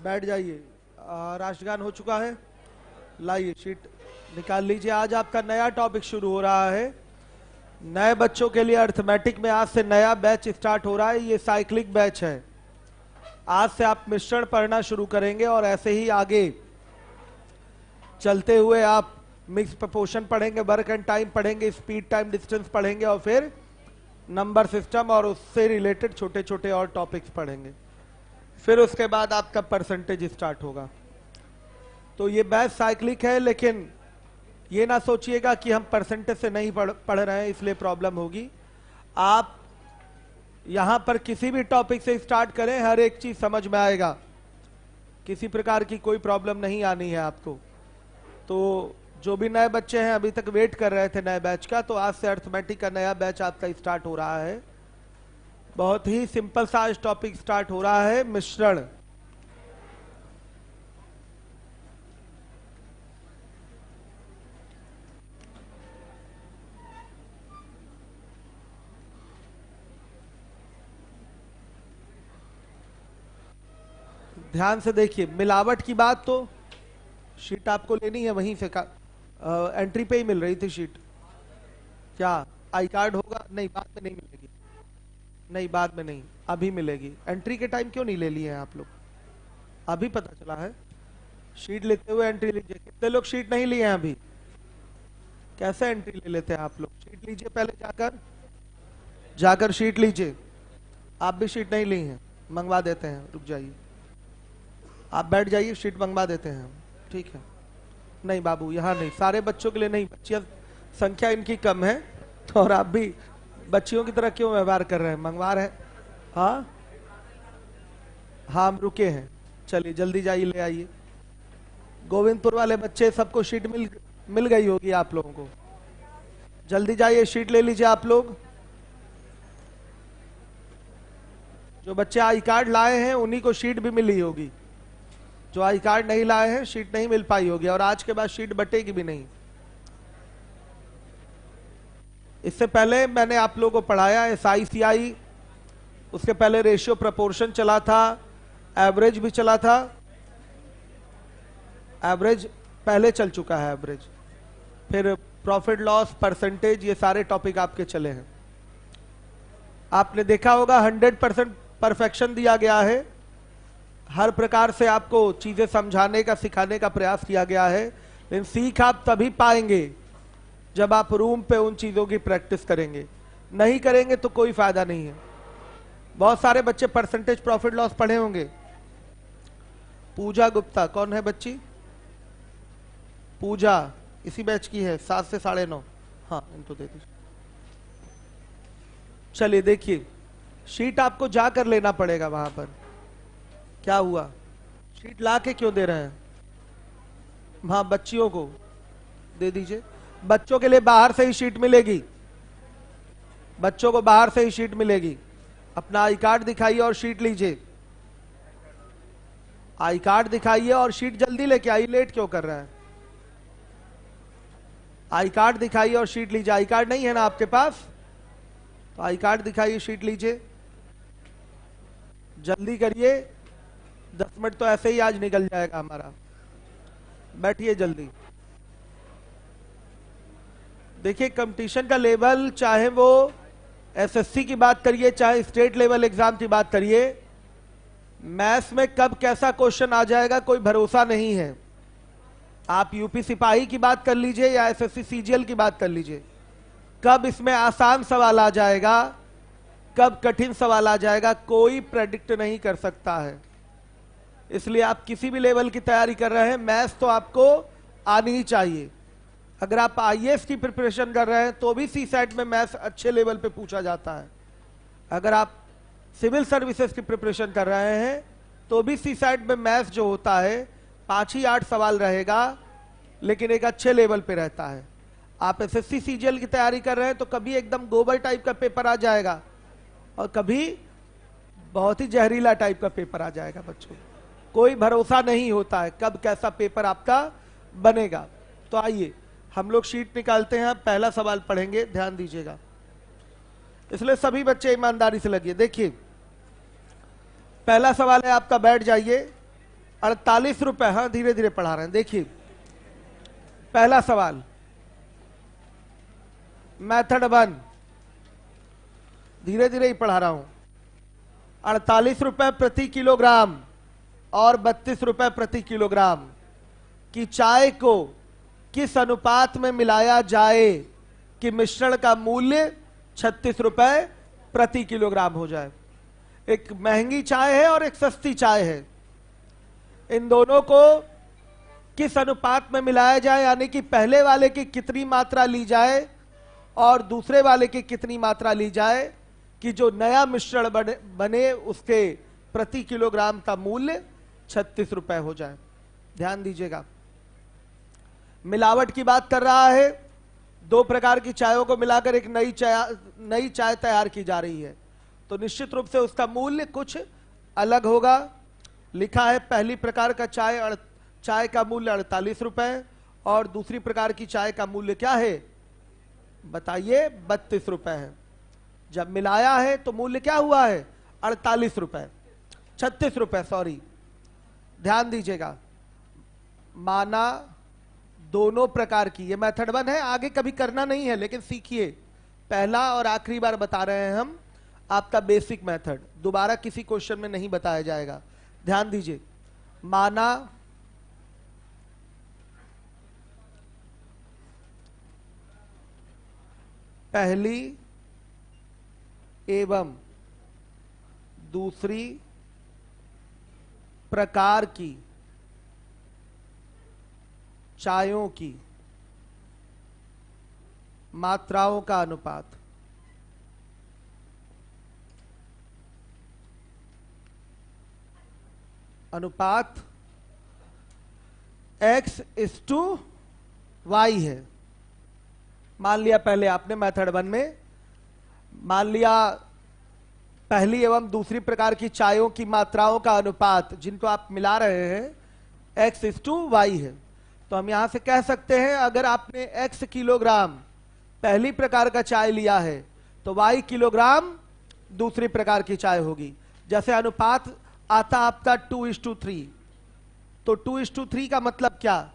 बैठ जाइए। राष्ट्रगान हो चुका है, लाइए शीट निकाल लीजिए। आज आपका नया टॉपिक शुरू हो रहा है। नए बच्चों के लिए अर्थमेटिक में आज से नया बैच स्टार्ट हो रहा है। ये साइक्लिक बैच है। आज से आप मिश्रण पढ़ना शुरू करेंगे और ऐसे ही आगे चलते हुए आप मिक्स प्रपोर्शन पढ़ेंगे, वर्क एंड टाइम पढ़ेंगे, स्पीड टाइम डिस्टेंस पढ़ेंगे और फिर नंबर सिस्टम और उससे रिलेटेड छोटे छोटे और टॉपिक्स पढ़ेंगे। फिर उसके बाद आपका परसेंटेज स्टार्ट होगा। तो ये बैच साइक्लिक है, लेकिन ये ना सोचिएगा कि हम परसेंटेज से नहीं पढ़ रहे हैं इसलिए प्रॉब्लम होगी। आप यहां पर किसी भी टॉपिक से स्टार्ट करें, हर एक चीज समझ में आएगा, किसी प्रकार की कोई प्रॉब्लम नहीं आनी है आपको। तो जो भी नए बच्चे हैं अभी तक वेट कर रहे थे नए बैच का, तो आज से अर्थमेटिक का नया बैच आपका स्टार्ट हो रहा है। बहुत ही सिंपल सा आज टॉपिक स्टार्ट हो रहा है, मिश्रण। ध्यान से देखिए, मिलावट की बात तो शीट आपको लेनी है वहीं से एंट्री पे ही मिल रही थी शीट। क्या आई कार्ड होगा? नहीं, बाद में नहीं मिलेगी। नहीं, बाद में नहीं, अभी मिलेगी। एंट्री के टाइम क्यों नहीं ले लिए हैं आप लोग? अभी पता चला है। शीट लेते हुए एंट्री लीजिए। कितने लोग शीट नहीं लिए हैं अभी? कैसे एंट्री ले लेते हैं आप लोग? शीट लीजिए पहले, जाकर शीट लीजिए। आप भी शीट नहीं ली हैं, मंगवा देते हैं, रुक जाइए। आप बैठ जाइए, शीट मंगवा देते हैं हम, ठीक है। नहीं बाबू, यहाँ नहीं, सारे बच्चों के लिए नहीं, बच्चियां संख्या इनकी कम है तो और आप भी बच्चियों की तरह क्यों व्यवहार कर रहे हैं? मंगवा रहे हैं। हाँ हम रुके हैं, चलिए जल्दी जाइए, ले आइए। गोविंदपुर वाले बच्चे सबको शीट मिल गई होगी आप लोगों को। जल्दी जाइए, शीट ले लीजिए आप लोग। जो बच्चे आई कार्ड लाए हैं उन्हीं को शीट भी मिली होगी। जो आई कार्ड नहीं लाए हैं शीट नहीं मिल पाई होगी, और आज के बाद शीट बटेगी भी नहीं। इससे पहले मैंने आप लोगों को पढ़ाया SICI, उसके पहले रेशियो प्रपोर्शन चला था, एवरेज भी चला था। एवरेज पहले चल चुका है, एवरेज, फिर प्रॉफिट लॉस, परसेंटेज, ये सारे टॉपिक आपके चले हैं। आपने देखा होगा 100% परफेक्शन दिया गया है। हर प्रकार से आपको चीजें समझाने का, सिखाने का प्रयास किया गया है, लेकिन सीख आप तभी पाएंगे जब आप रूम पे उन चीजों की प्रैक्टिस करेंगे। नहीं करेंगे तो कोई फायदा नहीं है। बहुत सारे बच्चे परसेंटेज, प्रॉफिट लॉस पढ़े होंगे। पूजा गुप्ता कौन है बच्ची? पूजा इसी बैच की है, 7 से 9:30। हाँ, इनको दे दीजिए। चलिए देखिए, शीट आपको जाकर लेना पड़ेगा वहां पर। क्या हुआ? शीट ला के क्यों दे रहे हैं? हाँ, बच्चियों को दे दीजिए। बच्चों के लिए बाहर से ही शीट मिलेगी, बच्चों को बाहर से ही शीट मिलेगी। अपना आई कार्ड दिखाइए और शीट लीजिए। आई कार्ड दिखाइए और शीट जल्दी लेके आइए, लेट क्यों कर रहे हैं? आई कार्ड दिखाइए और शीट लीजिए। आई कार्ड नहीं है ना आपके पास, तो आई कार्ड दिखाइए, शीट लीजिए। जल्दी करिए, 10 मिनट तो ऐसे ही आज निकल जाएगा हमारा। बैठिए जल्दी। देखिए, कंपटीशन का लेवल, चाहे वो SSC की बात करिए, चाहे स्टेट लेवल एग्जाम की बात करिए, मैथ्स में कब कैसा क्वेश्चन आ जाएगा कोई भरोसा नहीं है। आप यूपी सिपाही की बात कर लीजिए या SSC CGL की बात कर लीजिए, कब इसमें आसान सवाल आ जाएगा, कब कठिन सवाल आ जाएगा, कोई प्रेडिक्ट नहीं कर सकता है। इसलिए आप किसी भी लेवल की तैयारी कर रहे हैं, मैथ्स तो आपको आनी ही चाहिए। अगर आप IAS की प्रिपरेशन कर रहे हैं तो भी CSAT में मैथ्स अच्छे लेवल पे पूछा जाता है। अगर आप सिविल सर्विसेज की प्रिपरेशन कर रहे हैं तो भी CSAT में मैथ्स जो होता है 5 ही 8 सवाल रहेगा, लेकिन एक अच्छे लेवल पे रहता है। आप SSC CGL की तैयारी कर रहे हैं तो कभी एकदम गोबर टाइप का पेपर आ जाएगा और कभी बहुत ही जहरीला टाइप का पेपर आ जाएगा। बच्चों, कोई भरोसा नहीं होता है कब कैसा पेपर आपका बनेगा। तो आइए हम लोग शीट निकालते हैं। पहला सवाल पढ़ेंगे, ध्यान दीजिएगा, इसलिए सभी बच्चे ईमानदारी से लगिए। देखिए, पहला सवाल है आपका, बैठ जाइए। ₹48। हाँ, धीरे धीरे पढ़ा रहे हैं। देखिए, पहला सवाल, मेथड 1, धीरे धीरे ही पढ़ा रहा हूं। ₹48 प्रति किलोग्राम और ₹32 प्रति किलोग्राम की चाय को किस अनुपात में मिलाया जाए कि मिश्रण का मूल्य ₹36 प्रति किलोग्राम हो जाए। एक महंगी चाय है और एक सस्ती चाय है, इन दोनों को किस अनुपात में मिलाया जाए, यानी कि पहले वाले की कितनी मात्रा ली जाए और दूसरे वाले की कितनी मात्रा ली जाए कि जो नया मिश्रण बने उसके प्रति किलोग्राम का मूल्य ₹36 हो जाए। ध्यान दीजिएगा, मिलावट की बात कर रहा है। दो प्रकार की चायों को मिलाकर एक नई चाय तैयार की जा रही है, तो निश्चित रूप से उसका मूल्य कुछ अलग होगा। लिखा है पहली प्रकार का चाय का मूल्य ₹48 और दूसरी प्रकार की चाय का मूल्य क्या है बताइए, ₹32 है। जब मिलाया है तो मूल्य क्या हुआ है, ₹48, ₹36 सॉरी। ध्यान दीजिएगा, माना दोनों प्रकार की, ये मेथड 1 है, आगे कभी करना नहीं है लेकिन सीखिए, पहला और आखिरी बार बता रहे हैं हम आपका बेसिक मेथड, दोबारा किसी क्वेश्चन में नहीं बताया जाएगा। ध्यान दीजिए, माना पहली एवं दूसरी प्रकार की चायों की मात्राओं का अनुपात X/Y है। मान लिया पहले आपने मेथड 1 में मान लिया पहली एवं दूसरी प्रकार की चायों की मात्राओं का अनुपात जिनको आप मिला रहे हैं X/Y है, तो हम यहां से कह सकते हैं अगर आपने X किलोग्राम पहली प्रकार का चाय लिया है तो Y किलोग्राम दूसरी प्रकार की चाय होगी। जैसे अनुपात आता आपका 2:3, तो 2:3 का मतलब क्या,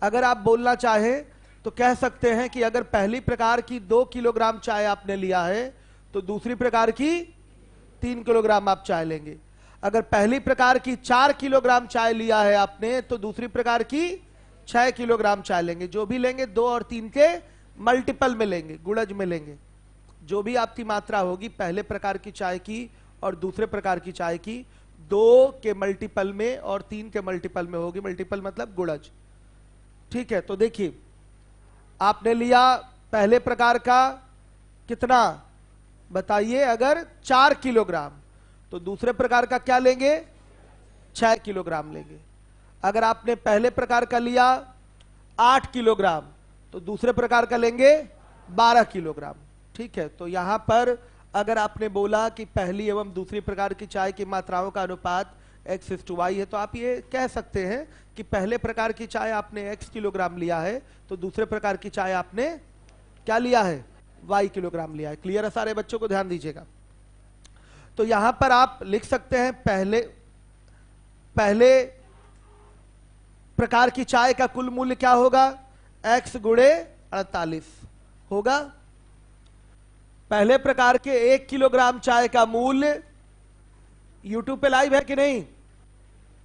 अगर आप बोलना चाहें तो कह सकते हैं कि अगर पहली प्रकार की 2 किलोग्राम चाय आपने लिया है तो दूसरी प्रकार की 3 किलोग्राम आप चाय लेंगे। अगर पहली प्रकार की 4 किलोग्राम चाय लिया है आपने तो दूसरी प्रकार की 6 किलोग्राम चाय लेंगे। जो भी लेंगे 2 और 3 के मल्टीपल में लेंगे, गुणज में लेंगे। जो भी आपकी मात्रा होगी पहले प्रकार की चाय की और दूसरे प्रकार की चाय की 2 के मल्टीपल में और 3 के मल्टीपल में होगी। मल्टीपल मतलब गुणज, ठीक है। तो देखिए, आपने लिया पहले प्रकार का कितना बताइए, अगर 4 किलोग्राम तो दूसरे प्रकार का क्या लेंगे, 6 किलोग्राम लेंगे। अगर आपने पहले प्रकार का लिया 8 किलोग्राम तो दूसरे प्रकार का लेंगे 12 किलोग्राम, ठीक है। तो यहां पर अगर आपने बोला कि पहली एवं दूसरी प्रकार की चाय की मात्राओं का अनुपात X/Y है, तो आप ये कह सकते हैं कि पहले प्रकार की चाय आपने X किलोग्राम लिया है तो दूसरे प्रकार की चाय आपने क्या लिया है, Y किलोग्राम लिया है। क्लियर है सारे बच्चों को, ध्यान दीजिएगा। तो यहां पर आप लिख सकते हैं पहले प्रकार की चाय का कुल मूल्य क्या होगा, X गुणे 48 होगा। पहले प्रकार के 1 किलोग्राम चाय का मूल्य, यूट्यूब पे लाइव है कि नहीं,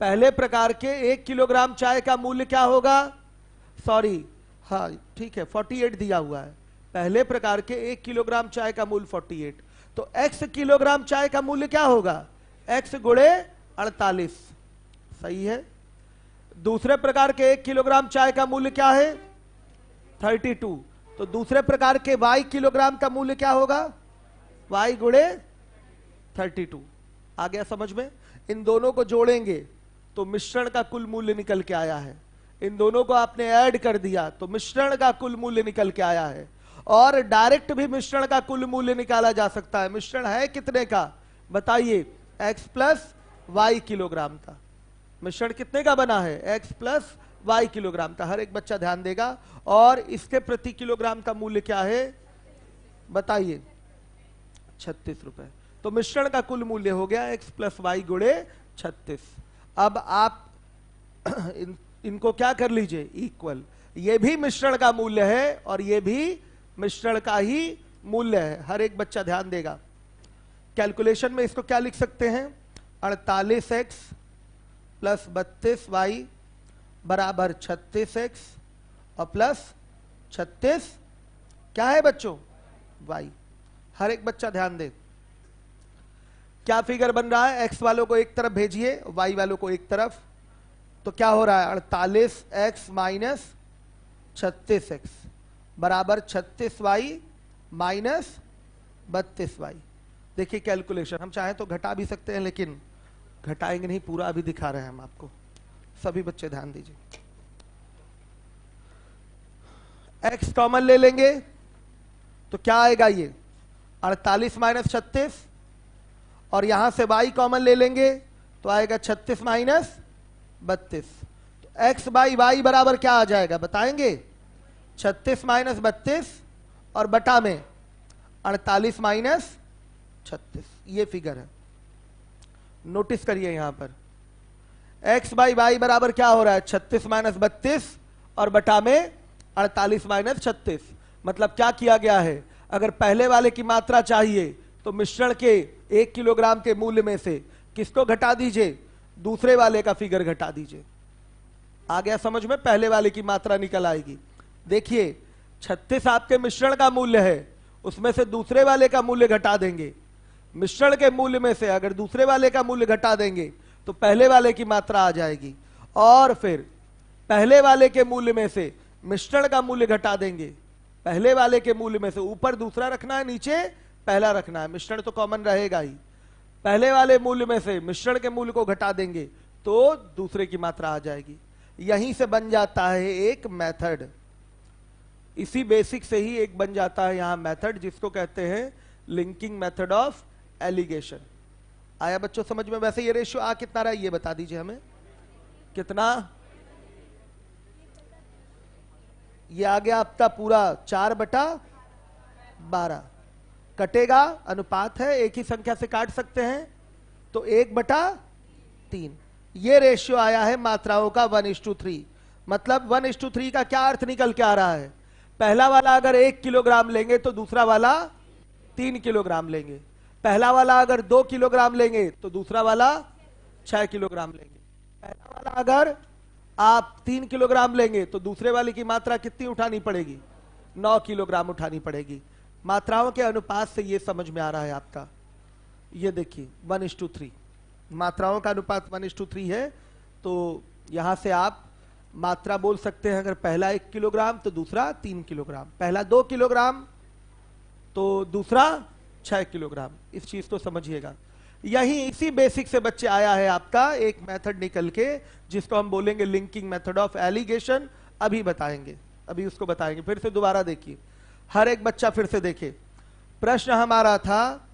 पहले प्रकार के 1 किलोग्राम चाय का मूल्य क्या होगा, सॉरी हाँ ठीक है 48 दिया हुआ है। पहले प्रकार के 1 किलोग्राम चाय का मूल्य 48, तो X किलोग्राम चाय का मूल्य क्या होगा, X गुणे 48, सही है। दूसरे प्रकार के 1 किलोग्राम चाय का मूल्य क्या है 32, तो दूसरे प्रकार के Y किलोग्राम का मूल्य क्या होगा, Y गुणे 32। आ गया समझ में। इन दोनों को जोड़ेंगे तो मिश्रण का कुल मूल्य निकल के आया है। इन दोनों को आपने ऐड कर दिया तो मिश्रण का कुल मूल्य निकल के आया है। और डायरेक्ट भी मिश्रण का कुल मूल्य निकाला जा सकता है। मिश्रण है कितने का बताइए, X प्लस Y किलोग्राम का। मिश्रण कितने का बना है, X प्लस Y किलोग्राम का। हर एक बच्चा ध्यान देगा। और इसके प्रति किलोग्राम का मूल्य क्या है बताइए, 36 रुपए। तो मिश्रण का कुल मूल्य हो गया X प्लस Y गुणे 36। अब आप इनको क्या कर लीजिए, इक्वल। ये भी मिश्रण का मूल्य है और ये भी मिश्रण का ही मूल्य है। हर एक बच्चा ध्यान देगा। कैलकुलेशन में इसको क्या लिख सकते हैं, 48x प्लस 32y बराबर 36x और प्लस 36 क्या है बच्चों, y। हर एक बच्चा ध्यान दे। क्या फिगर बन रहा है, x वालों को एक तरफ भेजिए, y वालों को एक तरफ। तो क्या हो रहा है, 48x माइनस 36x बराबर 36y माइनस 32y। देखिए कैलकुलेशन, हम चाहें तो घटा भी सकते हैं, लेकिन घटाएंगे नहीं, पूरा अभी दिखा रहे हैं हम आपको। सभी बच्चे ध्यान दीजिए। x कॉमन ले लेंगे तो क्या आएगा, ये 48 माइनस 36, और यहां से y कॉमन ले लेंगे तो आएगा 36 माइनस 32। तो x बाई y बराबर क्या आ जाएगा बताएंगे, 36 माइनस 32 और बटा में 48 माइनस 36। ये फिगर है, नोटिस करिए यहां पर। x बाई y बराबर क्या हो रहा है, 36 माइनस 32 और बटा में 48 माइनस 36। मतलब क्या किया गया है, अगर पहले वाले की मात्रा चाहिए तो मिश्रण के 1 किलोग्राम के मूल्य में से किसको घटा दीजिए, दूसरे वाले का फिगर घटा दीजिए। आ गया समझ में, पहले वाले की मात्रा निकल आएगी। देखिए 36 आपके मिश्रण का मूल्य है, उसमें से दूसरे वाले का मूल्य घटा देंगे। मिश्रण के मूल्य में से अगर दूसरे वाले का मूल्य घटा देंगे तो पहले वाले की मात्रा आ जाएगी, और फिर पहले वाले के मूल्य में से मिश्रण का मूल्य घटा देंगे। पहले वाले के मूल्य में से ऊपर दूसरा रखना है, नीचे पहला रखना है, मिश्रण तो कॉमन रहेगा ही। पहले वाले मूल्य में से मिश्रण के मूल्य को घटा देंगे तो दूसरे की मात्रा आ जाएगी। यहीं से बन जाता है एक मेथड, इसी बेसिक से ही एक बन जाता है यहां मेथड, जिसको कहते हैं लिंकिंग मेथड ऑफ एलिगेशन। आया बच्चों समझ में। वैसे ये रेशियो आ कितना रहा है ये बता दीजिए हमें, कितना ये आ गया आपका पूरा 4/12। कटेगा, अनुपात है, एक ही संख्या से काट सकते हैं तो 1/3। ये रेशियो आया है मात्राओं का 1:3। मतलब 1:3 का क्या अर्थ निकल के आ रहा है, पहला वाला अगर 1 किलोग्राम लेंगे तो दूसरा वाला 3 किलोग्राम लेंगे। पहला वाला अगर 2 किलोग्राम लेंगे तो दूसरा वाला 6 किलोग्राम लेंगे। पहला वाला अगर आप 3 किलोग्राम लेंगे तो दूसरे वाले की मात्रा कितनी उठानी पड़ेगी, 9 किलोग्राम उठानी पड़ेगी। मात्राओं के अनुपात से ये समझ में आ रहा है आपका। ये देखिए 1:3, मात्राओं का अनुपात 1:3 है। तो यहां से आप मात्रा बोल सकते हैं, अगर पहला 1 किलोग्राम तो दूसरा 3 किलोग्राम, पहला 2 किलोग्राम तो दूसरा 6 किलोग्राम। इस चीज को समझिएगा। यही इसी बेसिक से बच्चे आया है आपका एक मेथड निकल के, जिसको हम बोलेंगे लिंकिंग मेथड ऑफ एलिगेशन। अभी बताएंगे, अभी उसको बताएंगे। फिर से दोबारा देखिए, हर एक बच्चा फिर से देखे। प्रश्न हमारा था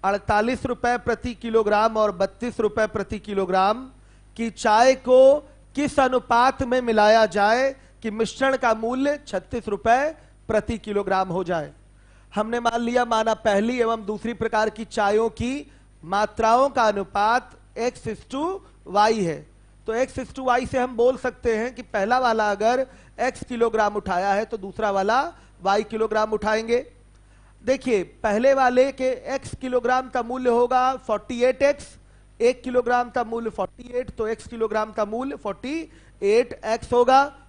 48 रुपए प्रति किलोग्राम और 32 रुपए प्रति किलोग्राम की चाय को किस अनुपात में मिलाया जाए कि मिश्रण का मूल्य 36 रुपए प्रति किलोग्राम हो जाए। हमने मान लिया, माना पहली एवं दूसरी प्रकार की चायों की मात्राओं का अनुपात x:y है। तो x:y से हम बोल सकते हैं कि पहला वाला अगर x किलोग्राम उठाया है तो दूसरा वाला y किलोग्राम उठाएंगे। देखिए पहले वाले के x किलोग्राम का मूल्य होगा 48x, 1 किलोग्राम का मूल्य 48, तो x किलोग्राम का मूल्य 48x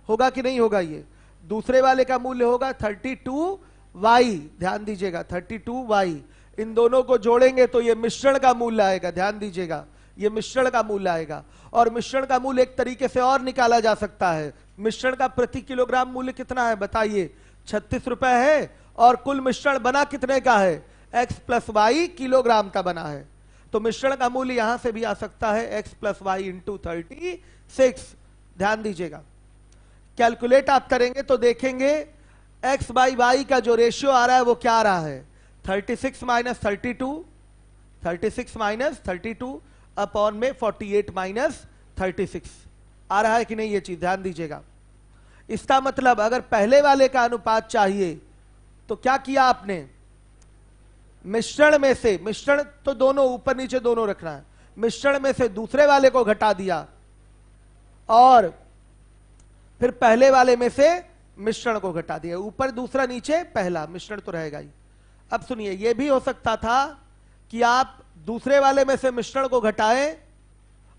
होगा कि नहीं होगा। ये दूसरे वाले का मूल्य होगा 32y, ध्यान दीजिएगा 32y। इन दोनों को जोड़ेंगे तो ये मिश्रण का मूल्य आएगा, ध्यान दीजिएगा ये मिश्रण का मूल्य आएगा। और मिश्रण का मूल्य एक तरीके से और निकाला जा सकता है। मिश्रण का प्रति किलोग्राम मूल्य कितना है बताइए, 36 रुपए है, और कुल मिश्रण बना कितने का है, x + y किलोग्राम का बना है। तो मिश्रण का मूल्य यहां से भी आ सकता है x + y × 36। ध्यान दीजिएगा, कैलकुलेट आप करेंगे तो देखेंगे x/y का जो रेशियो आ रहा है वो क्या आ रहा है, 36 - 32, 36 - 32 अपॉन में 48 - 36 आ रहा है कि नहीं, ये चीज ध्यान दीजिएगा। इसका मतलब अगर पहले वाले का अनुपात चाहिए तो क्या किया आपने, मिश्रण में से, मिश्रण तो दोनों ऊपर नीचे दोनों रखना है, मिश्रण में से दूसरे वाले को घटा दिया और फिर पहले वाले में से मिश्रण को घटा दिया, ऊपर दूसरा नीचे पहला, मिश्रण तो रहेगा ही। अब सुनिए, यह भी हो सकता था कि आप दूसरे वाले में से मिश्रण को घटाएं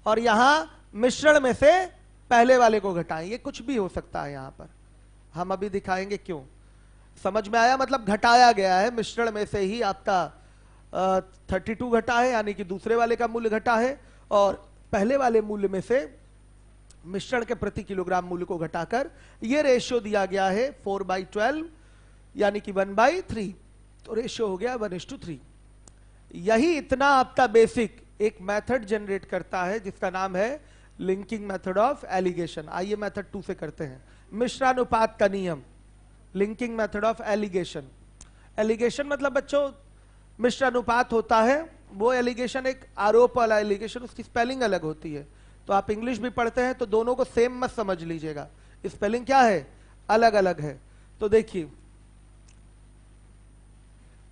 और यहां मिश्रण में से पहले वाले को घटाएं, ये कुछ भी हो सकता है। यहां पर हम अभी दिखाएंगे क्यों। समझ में आया? मतलब घटाया गया है, मिश्रण में से ही आपका 32 घटा है, यानी कि दूसरे वाले का मूल्य घटा है, और पहले वाले मूल्य में से मिश्रण के प्रति किलोग्राम मूल्य को घटाकर ये रेशियो दिया गया है 4/12, यानी कि 1/3। तो रेशियो हो गया 1:3। यही इतना आपका बेसिक एक मेथड जनरेट करता है जिसका नाम है लिंकिंग मेथड ऑफ एलिगेशन। आइए मेथड 2 से करते हैं, मिश्रानुपात का नियम, linking method of alligation. Alligation मतलब बच्चों मिश्रानुपात होता है, वो एलिगेशन एक आरोप वाला एलिगेशन, उसकी स्पेलिंग अलग होती है। तो आप इंग्लिश भी पढ़ते हैं तो दोनों को सेम मत समझ लीजिएगा, स्पेलिंग क्या है, अलग अलग है। तो देखिए,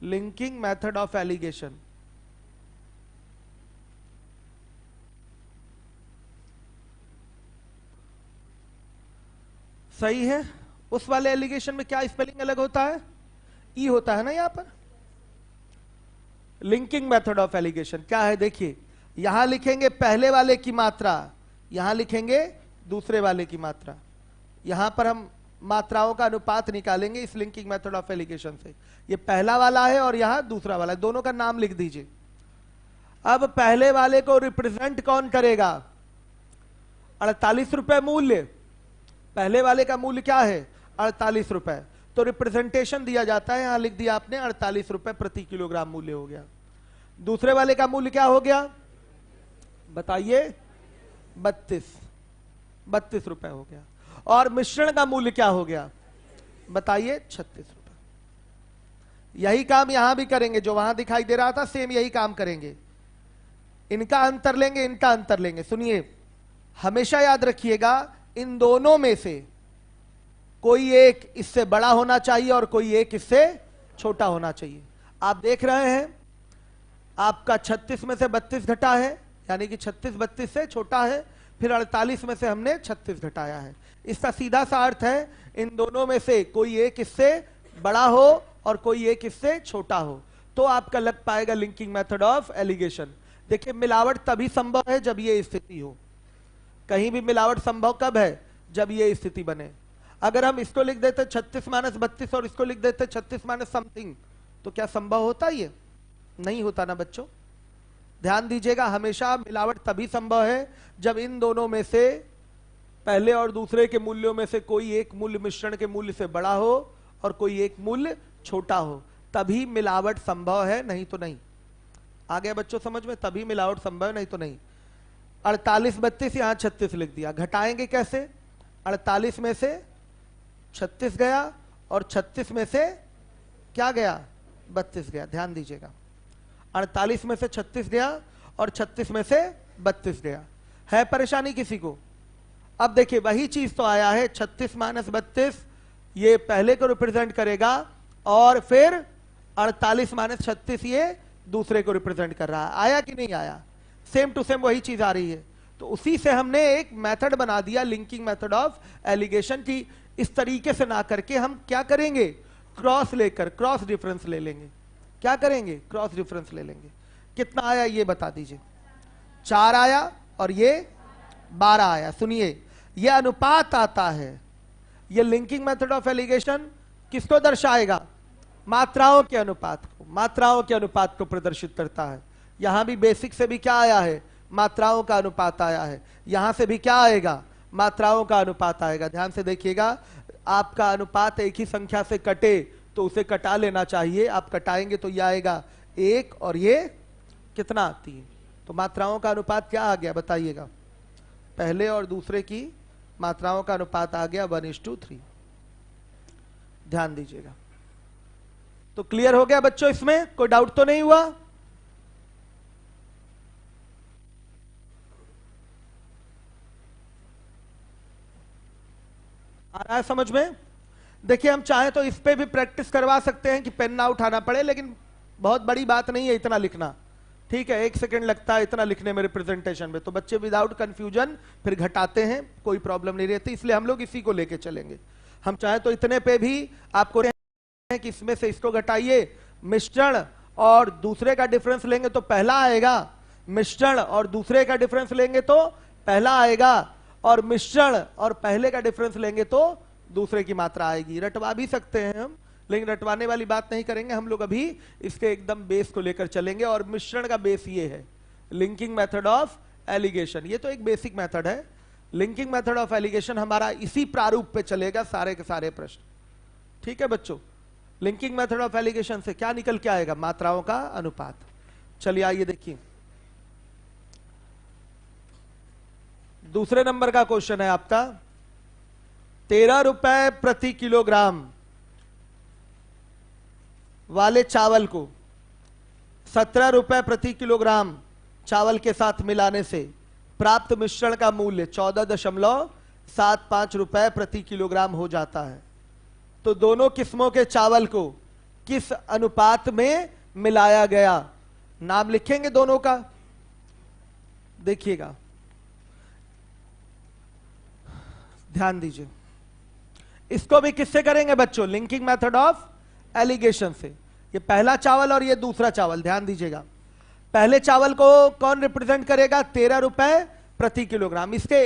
लिंकिंग मेथड ऑफ एलिगेशन, सही है। उस वाले एलिगेशन में क्या स्पेलिंग अलग होता है, ई होता है ना यहां पर। लिंकिंग मेथड ऑफ एलिगेशन क्या है, देखिए यहां लिखेंगे पहले वाले की मात्रा, यहां लिखेंगे दूसरे वाले की मात्रा, यहां पर हम मात्राओं का अनुपात निकालेंगे इस लिंकिंग मेथड ऑफ एलिगेशन से। ये पहला वाला है और यहां दूसरा वाला है, दोनों का नाम लिख दीजिए। अब पहले वाले को रिप्रेजेंट कौन करेगा, 48 रुपए मूल्य, पहले वाले का मूल्य क्या है 48 रुपए, तो रिप्रेजेंटेशन दिया जाता है, यहां लिख दिया आपने 48 रुपए प्रति किलोग्राम मूल्य हो गया। दूसरे वाले का मूल्य क्या हो गया बताइए, 32 रुपए हो गया। और मिश्रण का मूल्य क्या हो गया बताइए, 36 रुपए। यही काम यहां भी करेंगे, जो वहां दिखाई दे रहा था सेम यही काम करेंगे। इनका अंतर लेंगे, इनका अंतर लेंगे। सुनिए, हमेशा याद रखिएगा, इन दोनों में से कोई एक इससे बड़ा होना चाहिए और कोई एक इससे छोटा होना चाहिए। आप देख रहे हैं आपका 36 में से 32 घटा है, यानी कि 36 32 से छोटा है, फिर 48 में से हमने 36 घटाया है। इसका सीधा सा अर्थ है इन दोनों में से कोई एक इससे बड़ा हो और कोई एक इससे छोटा हो, तो आपका लग पाएगा लिंकिंग मेथड ऑफ एलिगेशन। देखिए, मिलावट तभी संभव है जब ये स्थिति हो। कहीं भी मिलावट संभव कब है, जब ये स्थिति बने। अगर हम इसको लिख देते 36 - 32 और इसको लिख देते 36 - समथिंग, तो क्या संभव होता ये? नहीं होता ना बच्चों। ध्यान दीजिएगा, हमेशा मिलावट तभी संभव है जब इन दोनों में से पहले और दूसरे के मूल्यों में से कोई एक मूल्य मिश्रण के मूल्य से बड़ा हो और कोई एक मूल्य छोटा हो, तभी मिलावट संभव है, नहीं तो नहीं। आ गया बच्चों समझ में? तभी मिलावट संभव है, नहीं तो नहीं। 48 32 यहां 36 लिख दिया, घटाएंगे कैसे? 48 में से 36 गया और 36 में से क्या गया 32 गया। ध्यान दीजिएगा, 48 में से 36 गया और 36 में से 32 गया। है परेशानी किसी को? अब देखिए, वही चीज तो आया है, 36 - 32 ये पहले को रिप्रेजेंट करेगा और फिर 48 - 36 ये दूसरे को रिप्रेजेंट कर रहा है। आया कि नहीं आया? सेम टू सेम वही चीज आ रही है। तो उसी से हमने एक मेथड बना दिया लिंकिंग मेथड ऑफ एलिगेशन की। इस तरीके से ना करके हम क्या करेंगे, क्रॉस लेकर क्रॉस डिफरेंस ले लेंगे। क्या करेंगे? क्रॉस डिफरेंस ले लेंगे। कितना आया ये बता दीजिए। 4 आया और ये 12 आया। सुनिए, ये अनुपात आता है। ये लिंकिंग मेथड ऑफ एलिगेशन किसको दर्शाएगा? मात्राओं के अनुपात को, मात्राओं के अनुपात को प्रदर्शित करता है। यहां भी बेसिक से भी क्या आया है, मात्राओं का अनुपात आया है। यहां से भी क्या आएगा, मात्राओं का अनुपात आएगा। ध्यान से देखिएगा, आपका अनुपात एक ही संख्या से कटे तो उसे कटा लेना चाहिए। आप कटाएंगे तो यह आएगा 1 और ये कितना 3। तो मात्राओं का अनुपात क्या आ गया बताइएगा? पहले और दूसरे की मात्राओं का अनुपात आ गया 1:3। ध्यान दीजिएगा। तो क्लियर हो गया बच्चों? इसमें कोई डाउट तो नहीं हुआ? आ रहा है समझ में? देखिए, हम चाहें तो इस पे भी प्रैक्टिस करवा सकते हैं कि पेन ना उठाना पड़े, लेकिन बहुत बड़ी बात नहीं है इतना लिखना। ठीक है, 1 सेकंड लगता है इतना लिखने में प्रेजेंटेशन में, तो बच्चे विदाउट कंफ्यूजन फिर घटाते हैं, कोई प्रॉब्लम नहीं रहती, इसलिए हम लोग इसी को लेके चलेंगे। हम चाहे तो इतने पे भी आपको कि इसमें से इसको घटाइए, मिश्रण और दूसरे का डिफरेंस लेंगे तो पहला आएगा, मिश्रण और दूसरे का डिफरेंस लेंगे तो पहला आएगा, और मिश्रण और पहले का डिफरेंस लेंगे तो दूसरे की मात्रा आएगी। रटवा भी सकते हैं हम, लेकिन रटवाने वाली बात नहीं करेंगे हम लोग, अभी इसके एकदम बेस को लेकर चलेंगे। और मिश्रण का बेस ये है, लिंकिंग मेथड ऑफ एलिगेशन। ये तो एक बेसिक मेथड है, लिंकिंग मेथड ऑफ एलिगेशन हमारा इसी प्रारूप पे चलेगा सारे के सारे प्रश्न। ठीक है बच्चों, लिंकिंग मेथड ऑफ एलिगेशन से क्या निकल के आएगा? मात्राओं का अनुपात। चलिए आइए देखिए, दूसरे नंबर का क्वेश्चन है आपका, 13 रुपए प्रति किलोग्राम वाले चावल को 17 रुपए प्रति किलोग्राम चावल के साथ मिलाने से प्राप्त मिश्रण का मूल्य 14.75 रुपए प्रति किलोग्राम हो जाता है। तो दोनों किस्मों के चावल को किस अनुपात में मिलाया गया? नाम लिखेंगे दोनों का, देखिएगा, ध्यान दीजिए। इसको भी किससे करेंगे बच्चों? लिंकिंग मेथड ऑफ एलिगेशन से। ये पहला चावल और ये दूसरा चावल, ध्यान दीजिएगा। पहले चावल को कौन रिप्रेजेंट करेगा? 13 रुपए प्रति किलोग्राम। इसके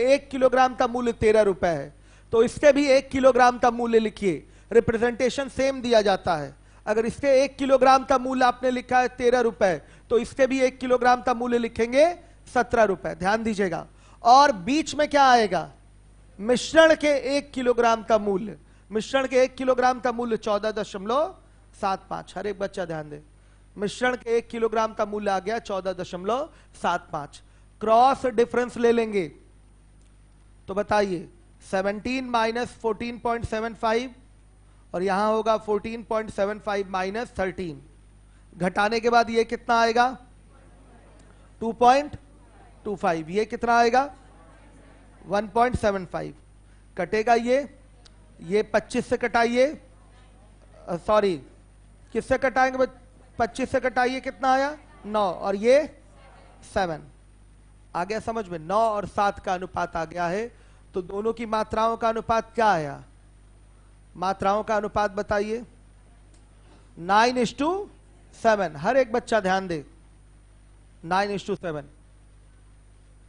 1 किलोग्राम का मूल्य 13 रुपए है, तो इसके भी 1 किलोग्राम का मूल्य लिखिए। रिप्रेजेंटेशन सेम दिया जाता है। अगर इसके 1 किलोग्राम का मूल्य आपने लिखा है 13 रुपए, तो इसके भी 1 किलोग्राम का मूल्य लिखेंगे 17 रुपए। ध्यान दीजिएगा। और बीच में क्या आएगा? मिश्रण के 1 किलोग्राम का मूल्य। मिश्रण के 1 किलोग्राम का मूल्य 14.75। हर एक बच्चा ध्यान दे, मिश्रण के 1 किलोग्राम का मूल्य आ गया 14.75। क्रॉस डिफरेंस ले लेंगे तो बताइए, 17 माइनस 14.75 और यहां होगा 14.75 माइनस 13। घटाने के बाद ये कितना आएगा? 2.25। ये कितना आएगा? 1.75। कटेगा ये 25 से कटाइए, सॉरी किससे कटाएंगे? 25 से कटाइए, कितना आया? 9, और ये 7। आ गया समझ में? 9 और 7 का अनुपात आ गया है। तो दोनों की मात्राओं का अनुपात क्या आया? मात्राओं का अनुपात बताइए। 9:7। हर एक बच्चा ध्यान दे, 9:7।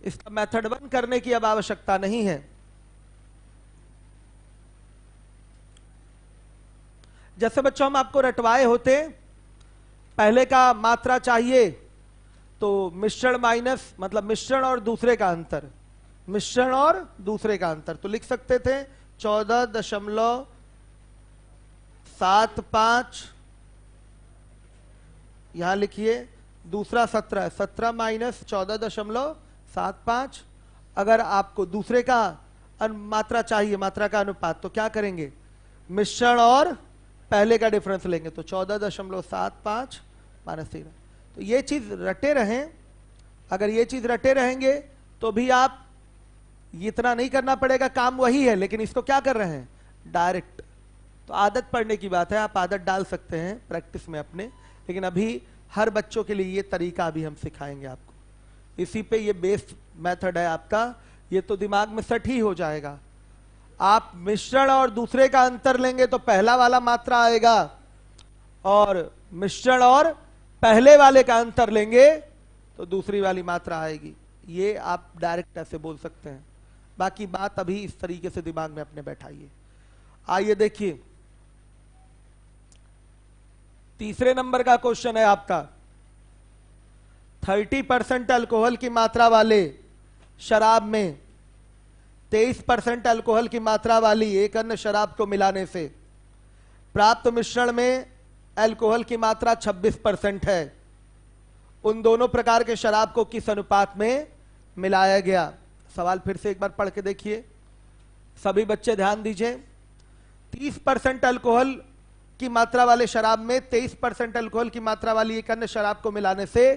इसका मेथड 1 करने की अब आवश्यकता नहीं है। जैसे बच्चों हम आपको रटवाए होते, पहले का मात्रा चाहिए तो मिश्रण माइनस, मतलब मिश्रण और दूसरे का अंतर, मिश्रण और दूसरे का अंतर, तो लिख सकते थे 14.75। यहां लिखिए, दूसरा 17, 17 माइनस 14.75। अगर आपको दूसरे का मात्रा चाहिए, मात्रा का अनुपात, तो क्या करेंगे? मिश्रण और पहले का डिफरेंस लेंगे, तो 14.75 माइनस 13। तो ये चीज रटे रहें। अगर ये चीज रटे रहेंगे तो भी आप इतना नहीं करना पड़ेगा, काम वही है, लेकिन इसको क्या कर रहे हैं? डायरेक्ट। तो आदत पड़ने की बात है, आप आदत डाल सकते हैं प्रैक्टिस में अपने, लेकिन अभी हर बच्चों के लिए ये तरीका अभी हम सिखाएंगे आपको। इसी पे ये बेस मेथड है आपका, ये तो दिमाग में सेट ही हो जाएगा। आप मिश्रण और दूसरे का अंतर लेंगे तो पहला वाला मात्रा आएगा, और मिश्रण और पहले वाले का अंतर लेंगे तो दूसरी वाली मात्रा आएगी। ये आप डायरेक्ट ऐसे बोल सकते हैं। बाकी बात अभी इस तरीके से दिमाग में अपने बैठाइए। आइए देखिए, तीसरे नंबर का क्वेश्चन है आपका, 30% अल्कोहल की मात्रा वाले शराब में 23% अल्कोहल की मात्रा वाली एक अन्य शराब को मिलाने से प्राप्त मिश्रण में अल्कोहल की मात्रा 26% है। उन दोनों प्रकार के शराब को किस अनुपात में मिलाया गया? सवाल फिर से एक बार पढ़ के देखिए, सभी बच्चे ध्यान दीजिए। 30% अल्कोहल की मात्रा वाले शराब में 23% अल्कोहल की मात्रा वाली एक अन्य शराब को मिलाने से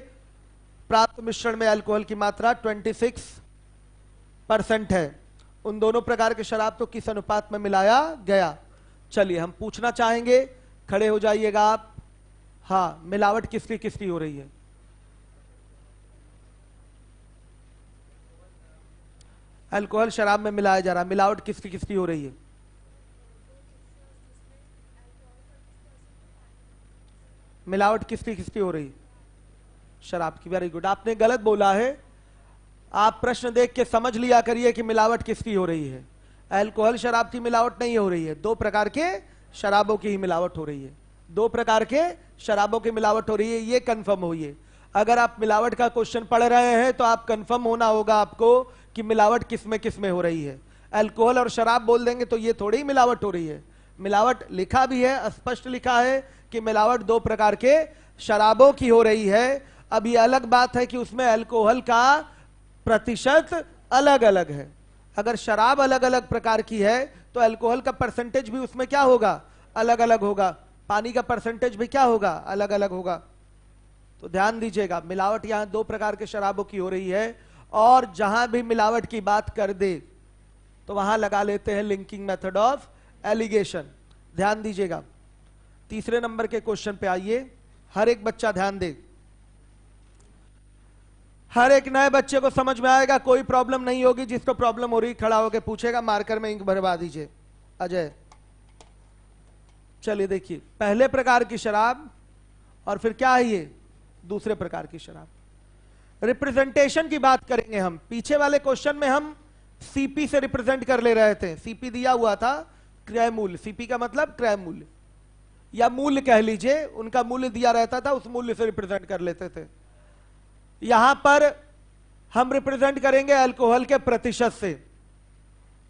प्राप्त मिश्रण में अल्कोहल की मात्रा 26% है। उन दोनों प्रकार के शराब को किस अनुपात में मिलाया गया? चलिए हम पूछना चाहेंगे, खड़े हो जाइएगा आप, हाँ, मिलावट किसकी किसकी हो रही है? अल्कोहल शराब में मिलाया जा रहा है, मिलावट किसकी किसकी हो रही है? मिलावट किसकी किसकी हो रही है? शराब की। वेरी गुड, आपने गलत बोला है। आप प्रश्न देख के समझ लिया करिए कि मिलावट किसकी हो रही है। अल्कोहल शराब की मिलावट नहीं हो रही है, दो प्रकार के शराबों की ही मिलावट हो रही है। दो प्रकार के शराबों की मिलावट हो रही है, ये कंफर्म होइए। अगर आप मिलावट का क्वेश्चन पढ़ रहे हैं तो आप कंफर्म होना होगा आपको कि मिलावट किस में हो रही है। अल्कोहल और शराब बोल देंगे तो ये थोड़ी मिलावट हो रही है। मिलावट लिखा भी है, स्पष्ट लिखा है कि मिलावट दो प्रकार के शराबों की हो रही है। अब ये अलग बात है कि उसमें अल्कोहल का प्रतिशत अलग अलग है। अगर शराब अलग अलग प्रकार की है तो अल्कोहल का परसेंटेज भी उसमें क्या होगा? अलग अलग होगा। पानी का परसेंटेज भी क्या होगा? अलग अलग होगा। तो ध्यान दीजिएगा, मिलावट यहां दो प्रकार के शराबों की हो रही है, और जहां भी मिलावट की बात कर दे तो वहां लगा लेते हैं लिंकिंग मेथड ऑफ एलिगेशन। ध्यान दीजिएगा, तीसरे नंबर के क्वेश्चन पे आइए। हर एक बच्चा ध्यान दे, हर एक नए बच्चे को समझ में आएगा, कोई प्रॉब्लम नहीं होगी। जिसको प्रॉब्लम हो रही खड़ा होकर पूछेगा, मार्कर में इंक भरवा दीजिए। अजय, चलिए देखिए, पहले प्रकार की शराब और फिर क्या है ये? दूसरे प्रकार की शराब। रिप्रेजेंटेशन की बात करेंगे हम। पीछे वाले क्वेश्चन में हम सीपी से रिप्रेजेंट कर ले रहे थे। सीपी दिया हुआ था क्रय मूल्य, सीपी का मतलब क्रय मूल्य या मूल्य कह लीजिए, उनका मूल्य दिया रहता था, उस मूल्य से रिप्रेजेंट कर लेते थे। यहां पर हम रिप्रेजेंट करेंगे अल्कोहल के प्रतिशत से।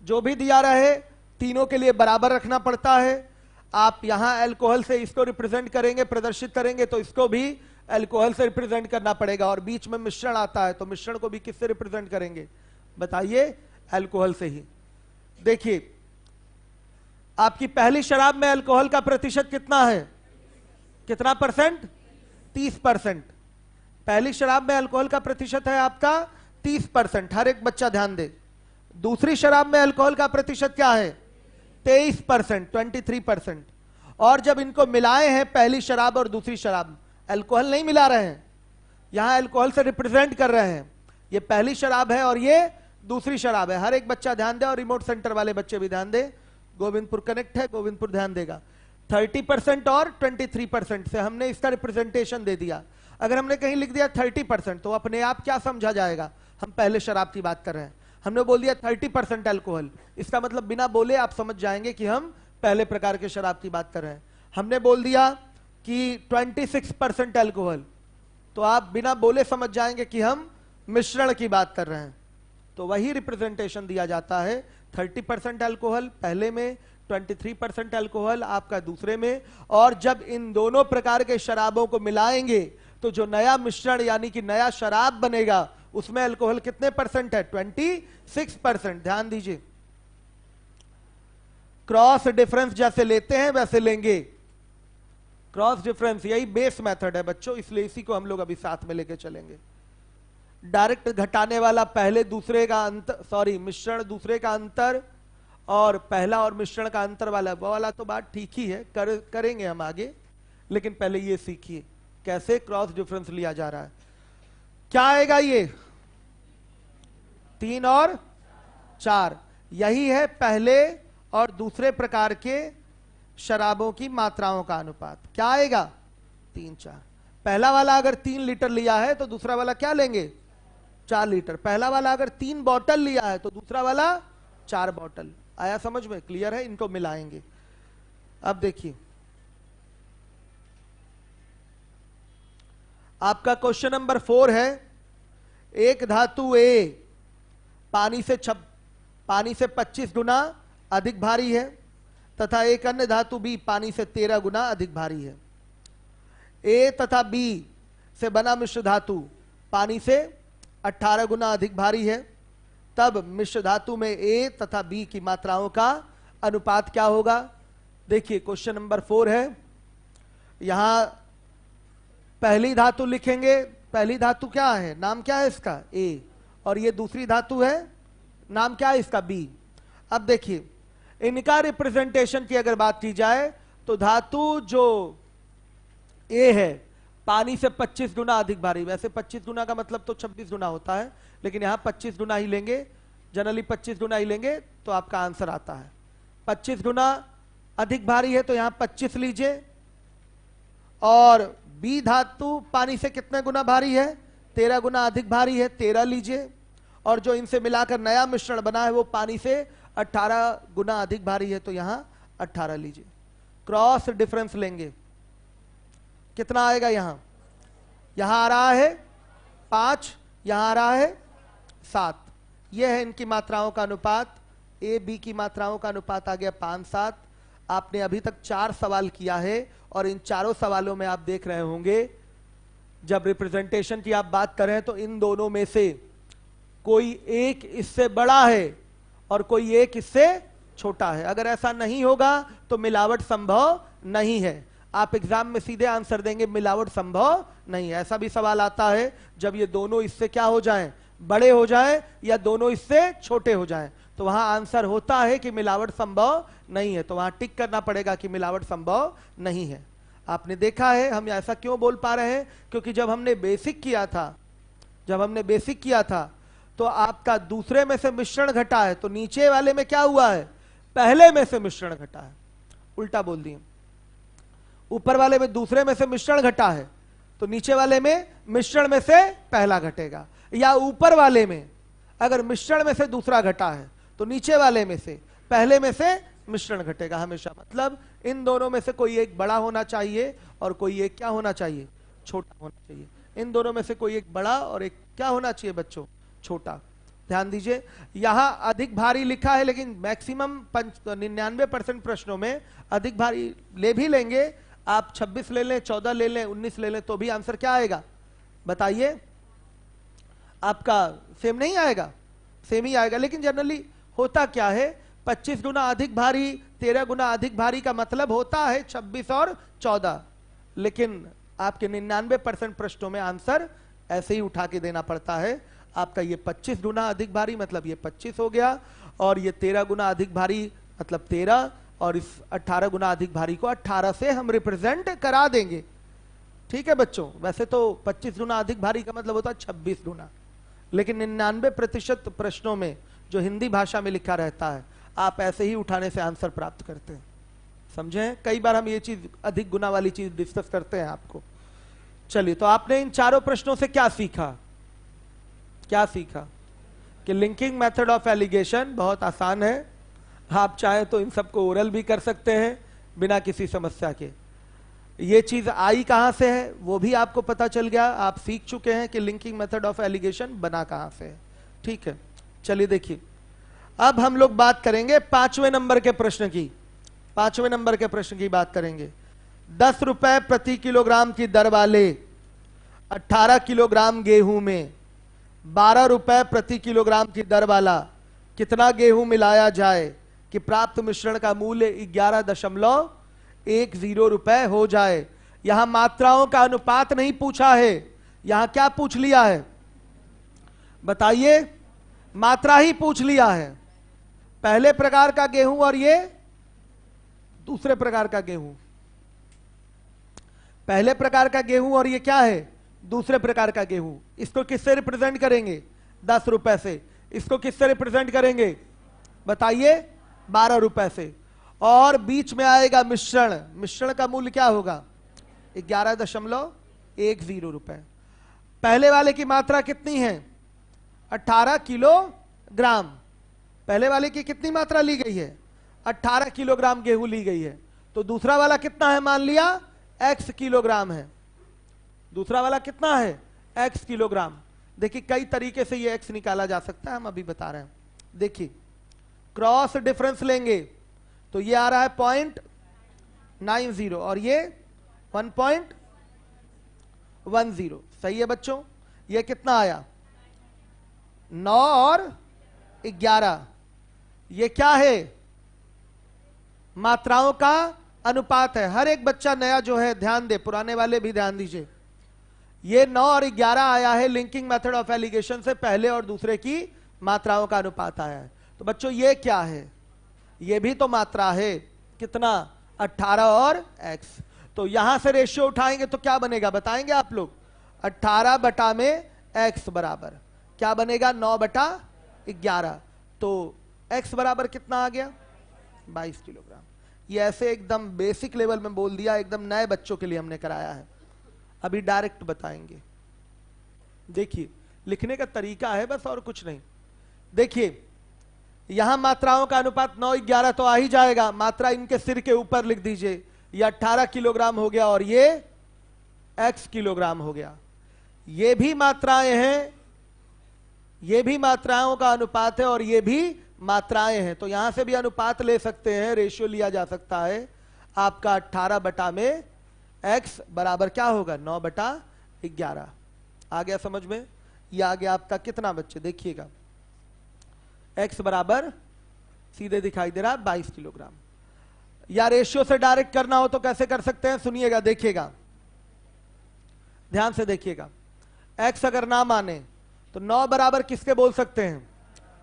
जो भी दिया रहे तीनों के लिए बराबर रखना पड़ता है। आप यहां अल्कोहल से इसको रिप्रेजेंट करेंगे, प्रदर्शित करेंगे, तो इसको भी अल्कोहल से रिप्रेजेंट करना पड़ेगा। और बीच में मिश्रण आता है तो मिश्रण को भी किससे रिप्रेजेंट करेंगे? बताइए, अल्कोहल से ही। देखिए, आपकी पहली शराब में अल्कोहल का प्रतिशत कितना है? कितना परसेंट? 30%। पहली शराब में अल्कोहल का प्रतिशत है आपका 30%। हर एक बच्चा ध्यान दे। दूसरी शराब में अल्कोहल का प्रतिशत क्या है? 23%, 23%। और जब इनको मिलाए हैं, पहली शराब और दूसरी शराब, अल्कोहल नहीं मिला रहे हैं, यहां अल्कोहल से रिप्रेजेंट कर रहे हैं। ये पहली शराब है और ये दूसरी शराब है। हर एक बच्चा ध्यान दे, और रिमोट सेंटर वाले बच्चे भी ध्यान दे। गोविंदपुर कनेक्ट है, गोविंदपुर ध्यान देगा। 30% और 23% से हमने इसका रिप्रेजेंटेशन दे दिया। अगर हमने कहीं लिख दिया 30% तो अपने आप क्या समझा जाएगा? हम पहले शराब की बात कर रहे हैं। हमने बोल दिया 30% अल्कोहल, इसका मतलब बिना बोले आप समझ जाएंगे कि हम पहले प्रकार के शराब की बात कर रहे हैं। हमने बोल दिया कि 26% अल्कोहल, तो आप बिना बोले समझ जाएंगे कि हम मिश्रण की बात कर रहे हैं। तो वही रिप्रेजेंटेशन दिया जाता है। 30% अल्कोहल पहले में, 23% अल्कोहल आपका दूसरे में। और जब इन दोनों प्रकार के शराबों को मिलाएंगे तो जो नया मिश्रण यानी कि नया शराब बनेगा उसमें अल्कोहल कितने परसेंट है? 26%। ध्यान दीजिए, क्रॉस डिफरेंस जैसे लेते हैं वैसे लेंगे। क्रॉस डिफरेंस यही बेस मेथड है बच्चों, इसलिए इसी को हम लोग अभी साथ में लेके चलेंगे। डायरेक्ट घटाने वाला पहले दूसरे का अंतर, सॉरी मिश्रण दूसरे का अंतर, और पहला और मिश्रण का अंतर वाला, वो वाला तो बात ठीक ही है, करेंगे हम आगे। लेकिन पहले ये सीखिए कैसे क्रॉस डिफरेंस लिया जा रहा है। क्या आएगा ये? 3 और 4, यही है पहले और दूसरे प्रकार के शराबों की मात्राओं का अनुपात। क्या आएगा? 3, 4। पहला वाला अगर 3 लीटर लिया है तो दूसरा वाला क्या लेंगे? 4 लीटर। पहला वाला अगर 3 बॉटल लिया है तो दूसरा वाला 4 बॉटल। आया समझ में? क्लियर है? इनको मिलाएंगे। अब देखिए, आपका क्वेश्चन नंबर 4 है, एक धातु ए पानी से 25 गुना अधिक भारी है तथा एक अन्य धातु बी पानी से 13 गुना अधिक भारी है। ए तथा बी से बना मिश्र धातु पानी से 18 गुना अधिक भारी है। तब मिश्र धातु में ए तथा बी की मात्राओं का अनुपात क्या होगा? देखिए, क्वेश्चन नंबर 4 है। यहां पहली धातु लिखेंगे। पहली धातु क्या है? नाम क्या है इसका? ए। और ये दूसरी धातु है, नाम क्या है इसका? बी। अब देखिए, इनका रिप्रेजेंटेशन की अगर बात की जाए तो धातु जो ए है पानी से 25 गुना अधिक भारी। वैसे 25 गुना का मतलब तो 26 गुना होता है, लेकिन यहां 25 गुना ही लेंगे, जनरली 25 गुना ही लेंगे तो आपका आंसर आता है। 25 गुना अधिक भारी है तो यहां 25 लीजिए। और बी धातु पानी से कितने गुना भारी है? 13 गुना अधिक भारी है, 13 लीजिए। और जो इनसे मिलाकर नया मिश्रण बना है वो पानी से 18 गुना अधिक भारी है तो यहां 18 लीजिए। क्रॉस डिफरेंस लेंगे, कितना आएगा? यहां आ रहा है 5, यहां आ रहा है 7। यह है इनकी मात्राओं का अनुपात, ए बी की मात्राओं का अनुपात आ गया 5-7। आपने अभी तक 4 सवाल किया है और इन चारों सवालों में आप देख रहे होंगे जब रिप्रेजेंटेशन की आप बात कर रहे हैं तो इन दोनों में से कोई एक इससे बड़ा है और कोई एक इससे छोटा है। अगर ऐसा नहीं होगा तो मिलावट संभव नहीं है। आप एग्जाम में सीधे आंसर देंगे मिलावट संभव नहीं है। ऐसा भी सवाल आता है जब ये दोनों इससे क्या हो जाएं, बड़े हो जाएं या दोनों इससे छोटे हो जाएं, तो वहां आंसर होता है कि मिलावट संभव नहीं है। तो वहां टिक करना पड़ेगा कि मिलावट संभव नहीं है। आपने देखा है हम ऐसा क्यों बोल पा रहे हैं, क्योंकि जब हमने बेसिक किया था तो आपका दूसरे में से मिश्रण घटा है, तो नीचे वाले में क्या हुआ है? पहले में से मिश्रण घटा है। उल्टा बोल दिए, ऊपर वाले में दूसरे में से मिश्रण घटा है तो नीचे वाले में मिश्रण में से पहला घटेगा। या ऊपर वाले में अगर मिश्रण में से दूसरा घटा है तो नीचे वाले में से पहले में से मिश्रण घटेगा हमेशा। मतलब इन दोनों में से कोई एक बड़ा होना चाहिए और कोई एक क्या होना चाहिए? छोटा होना चाहिए। इन दोनों में से कोई एक बड़ा और एक क्या होना चाहिए बच्चों? छोटा। ध्यान दीजिए, यहां अधिक भारी लिखा है लेकिन मैक्सिमम 99% प्रश्नों में अधिक भारी ले भी लेंगे। आप 26 ले लें, 14 ले लें, 19 ले लें तो भी आंसर क्या आएगा बताइए? आपका सेम नहीं आएगा? सेम ही आएगा। लेकिन जनरली होता क्या है, 25 गुना अधिक भारी, 13 गुना अधिक भारी का मतलब होता है 26 और 14। लेकिन आपके 99% प्रश्नों में आंसर ऐसे ही उठा के देना पड़ता है। आपका ये 25 गुना अधिक भारी मतलब ये 25 हो गया, और ये 13 गुना अधिक भारी मतलब 13, और इस 18 गुना अधिक भारी को 18 से हम रिप्रेजेंट करा देंगे। ठीक है बच्चों? वैसे तो 25 गुना अधिक भारी का मतलब होता है 26 गुना, लेकिन 99% प्रश्नों में जो हिंदी भाषा में लिखा रहता है आप ऐसे ही उठाने से आंसर प्राप्त करते हैं। समझे? कई बार हम ये चीज अधिक गुना वाली चीज डिस्कस करते हैं आपको। चलिए, तो आपने इन चारों प्रश्नों से क्या सीखा? क्या सीखा? कि लिंकिंग मेथड ऑफ एलिगेशन बहुत आसान है। आप चाहे तो इन सबको ओरल भी कर सकते हैं बिना किसी समस्या के। ये चीज आई कहां से है वो भी आपको पता चल गया। आप सीख चुके हैं कि लिंकिंग मेथड ऑफ एलिगेशन बना कहां से है। ठीक है, चलिए देखिए, अब हम लोग बात करेंगे 5वें नंबर के प्रश्न की। 5वें नंबर के प्रश्न की बात करेंगे। 10 रुपए प्रति किलोग्राम की दर वाले 18 किलोग्राम गेहूं में 12 रुपए प्रति किलोग्राम की दर वाला कितना गेहूं मिलाया जाए कि प्राप्त मिश्रण का मूल्य 11.10 रुपए हो जाए। यहां मात्राओं का अनुपात नहीं पूछा है, यहां क्या पूछ लिया है बताइए? मात्रा ही पूछ लिया है। पहले प्रकार का गेहूं और ये दूसरे प्रकार का गेहूं। पहले प्रकार का गेहूं और ये क्या है? दूसरे प्रकार का गेहूं। इसको किससे रिप्रेजेंट करेंगे? 10 रुपए से। इसको किससे रिप्रेजेंट करेंगे बताइए? 12 रुपए से। और बीच में आएगा मिश्रण। मिश्रण का मूल्य क्या होगा? 11.10 रुपए। पहले वाले की मात्रा कितनी है? 18 किलोग्राम। पहले वाले की कितनी मात्रा ली गई है? 18 किलोग्राम गेहूं ली गई है। तो दूसरा वाला कितना है? मान लिया x किलोग्राम है। दूसरा वाला कितना है? x kilogram. देखिए, कई तरीके से ये x निकाला जा सकता है, हम अभी बता रहे हैं। देखिए, क्रॉस डिफरेंस लेंगे तो ये आ रहा है 0.90 और ये 1.10। सही है बच्चों? ये कितना आया? 9 और 11। ये क्या है? मात्राओं का अनुपात है। हर एक बच्चा नया जो है ध्यान दे, पुराने वाले भी ध्यान दीजिए। ये 9 और 11 आया है लिंकिंग मेथड ऑफ एलिगेशन से। पहले और दूसरे की मात्राओं का अनुपात आया है। तो बच्चों ये क्या है? ये भी तो मात्रा है। कितना? 18 और x। तो यहां से रेशियो उठाएंगे तो क्या बनेगा बताएंगे आप लोग? 18 बटा में x बराबर क्या बनेगा? 9 बटा 11। तो x बराबर कितना आ गया? 22 किलोग्राम। ये ऐसे एकदम बेसिक लेवल में बोल दिया, एकदम नए बच्चों के लिए हमने कराया है। अभी डायरेक्ट बताएंगे। देखिए लिखने का तरीका है बस, और कुछ नहीं। देखिए यहां मात्राओं का अनुपात 9:11 तो आ ही जाएगा। मात्रा इनके सिर के ऊपर लिख दीजिए। ये 18 किलोग्राम हो गया और ये x किलोग्राम हो गया। ये भी मात्राएं हैं, ये भी मात्राओं का अनुपात है और ये भी मात्राएं हैं। तो यहां से भी अनुपात ले सकते हैं, रेशियो लिया जा सकता है। आपका 18 बटा में x बराबर क्या होगा? 9 बटा 11। आ गया समझ में? ये आ गया आपका कितना बच्चे? देखिएगा x बराबर सीधे दिखाई दे रहा है 22 किलोग्राम। या रेशियो से डायरेक्ट करना हो तो कैसे कर सकते हैं? सुनिएगा, देखिएगा, ध्यान से देखिएगा। x अगर ना माने तो 9 बराबर किसके बोल सकते हैं?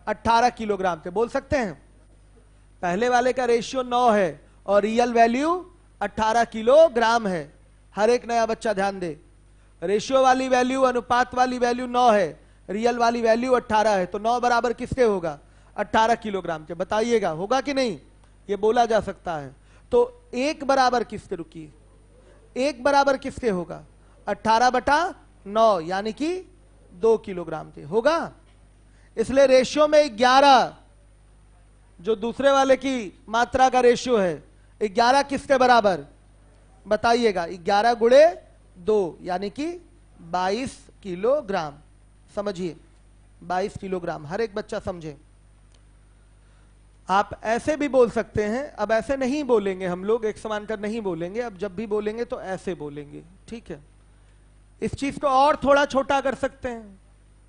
18 किलोग्राम के बोल सकते हैं। पहले वाले का रेशियो 9 है और रियल वैल्यू 18 किलोग्राम है। हर एक नया बच्चा ध्यान दे, रेशियो वाली वैल्यू, अनुपात वाली वैल्यू 9 है, रियल वाली वैल्यू 18 है। तो 9 बराबर किसके होगा? 18 किलोग्राम के। बताइएगा होगा कि नहीं? ये बोला जा सकता है। तो 1 बराबर किसके? रुकिए, 1 बराबर किसके होगा? 18 बटा 9 यानी कि 2 किलोग्राम के होगा। इसलिए रेशियो में 11, जो दूसरे वाले की मात्रा का रेशियो है, 11 किसके बराबर? बताइएगा। 11 गुणे 2 यानी कि 22 किलोग्राम। समझिए 22 किलोग्राम। हर एक बच्चा समझे। आप ऐसे भी बोल सकते हैं। अब ऐसे नहीं बोलेंगे हम लोग, एक समांतर नहीं बोलेंगे। अब जब भी बोलेंगे तो ऐसे बोलेंगे, ठीक है? इस चीज को और थोड़ा छोटा कर सकते हैं।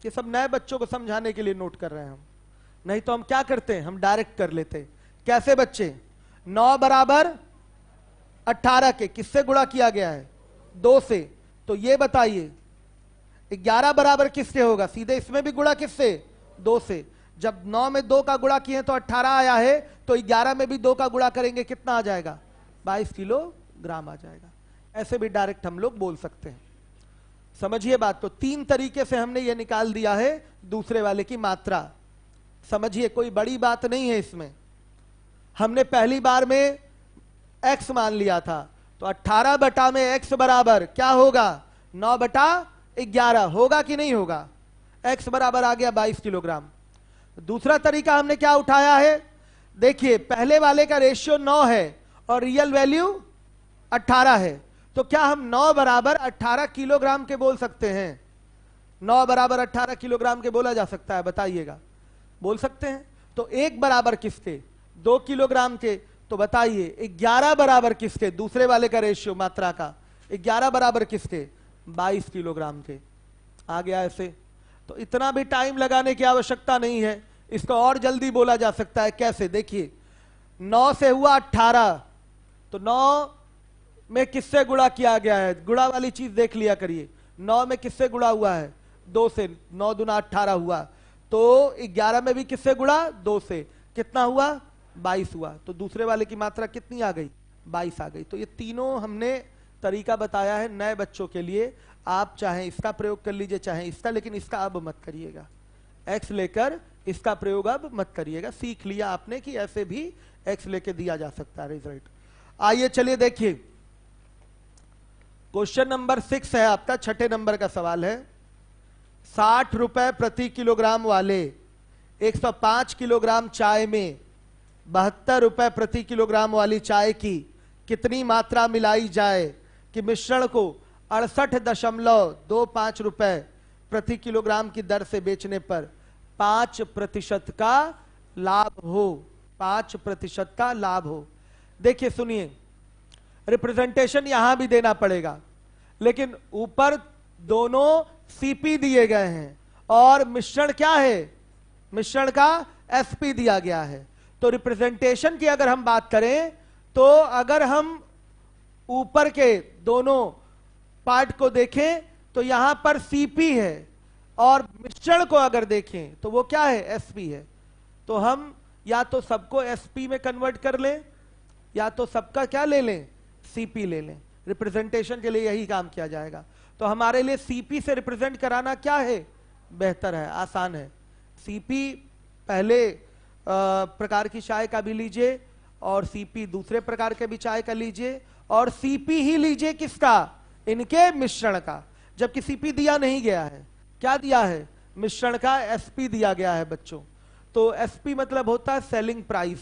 ये सब नए बच्चों को समझाने के लिए नोट कर रहे हैं हम। नहीं तो हम क्या करते हैं? हम डायरेक्ट कर लेते। कैसे बच्चे? 9 बराबर 18 के किससे गुणा किया गया है? 2 से। तो ये बताइए 11 बराबर किससे होगा? सीधे इसमें भी गुणा किससे? 2 से। जब 9 में 2 का गुणा किए तो 18 आया है, तो 11 में भी 2 का गुणा करेंगे, कितना आ जाएगा? 22 किलोग्राम आ जाएगा। ऐसे भी डायरेक्ट हम लोग बोल सकते हैं। समझिए बात। तो 3 तरीके से हमने ये निकाल दिया है दूसरे वाले की मात्रा। समझिए, कोई बड़ी बात नहीं है इसमें। हमने पहली बार में x मान लिया था, तो 18 बटा में x बराबर क्या होगा? 9 बटा 11 होगा कि नहीं होगा? x बराबर आ गया 22 किलोग्राम। दूसरा तरीका हमने क्या उठाया है? देखिए पहले वाले का रेशियो 9 है और रियल वैल्यू 18 है। तो क्या हम 9 बराबर 18 किलोग्राम के बोल सकते हैं? 9 बराबर 18 किलोग्राम के बोला जा सकता है? बताइएगा, बोल सकते हैं। तो 1 बराबर किसके? 2 किलोग्राम के। तो बताइए 11 बराबर किसके? दूसरे वाले का रेशियो मात्रा का 11 बराबर किसके? 22 किलोग्राम के। आ गया ऐसे। तो इतना भी टाइम लगाने की आवश्यकता नहीं है, इसको और जल्दी बोला जा सकता है। कैसे? देखिए 9 से हुआ 18, तो 9 में किससे गुणा किया गया है? गुणा वाली चीज देख लिया करिए। 9 में किससे गुणा हुआ है? 2 से। 9 दूना 18 हुआ। तो 11 में भी किससे गुणा? 2 से। कितना हुआ? 22 हुआ। तो दूसरे वाले की मात्रा कितनी आ गई? 22 आ गई। तो ये तीनों हमने तरीका बताया है नए बच्चों के लिए। आप चाहे इसका प्रयोग कर लीजिए चाहे इसका, लेकिन इसका अब मत करिएगा। x लेकर इसका प्रयोग अब मत करिएगा। सीख लिया आपने कि ऐसे भी x लेके दिया जा सकता है रिजल्ट। आइए चलिए देखिए, क्वेश्चन नंबर 6 है आपका, 6ठे नंबर का सवाल है। 60 रुपए प्रति किलोग्राम वाले 105 किलोग्राम चाय में 72 रुपए प्रति किलोग्राम वाली चाय की कितनी मात्रा मिलाई जाए कि मिश्रण को 68.25 रुपए प्रति किलोग्राम की दर से बेचने पर 5% का लाभ हो? 5% का लाभ हो। देखिए सुनिए, रिप्रेजेंटेशन यहां भी देना पड़ेगा, लेकिन ऊपर दोनों सीपी दिए गए हैं और मिश्रण क्या है? मिश्रण का एसपी दिया गया है। तो रिप्रेजेंटेशन की अगर हम बात करें तो अगर हम ऊपर के दोनों पार्ट को देखें तो यहां पर सीपी है और मिश्रण को अगर देखें तो वो क्या है? एसपी है। तो हम या तो सबको एसपी में कन्वर्ट कर लें या तो सबका क्या ले लें? सीपी ले लें। रिप्रेजेंटेशन के लिए यही काम किया जाएगा। तो हमारे लिए सीपी से रिप्रेजेंट कराना क्या है, बेहतर है, आसान है। सीपी पहले प्रकार की चाय का भी लीजिए और सीपी दूसरे प्रकार के भी चाय का लीजिए, और सीपी ही लीजिए किसका, इनके मिश्रण का, जबकि सीपी दिया नहीं गया है। क्या दिया है, मिश्रण का एसपी दिया गया है बच्चों। तो एसपी मतलब होता है सेलिंग प्राइस।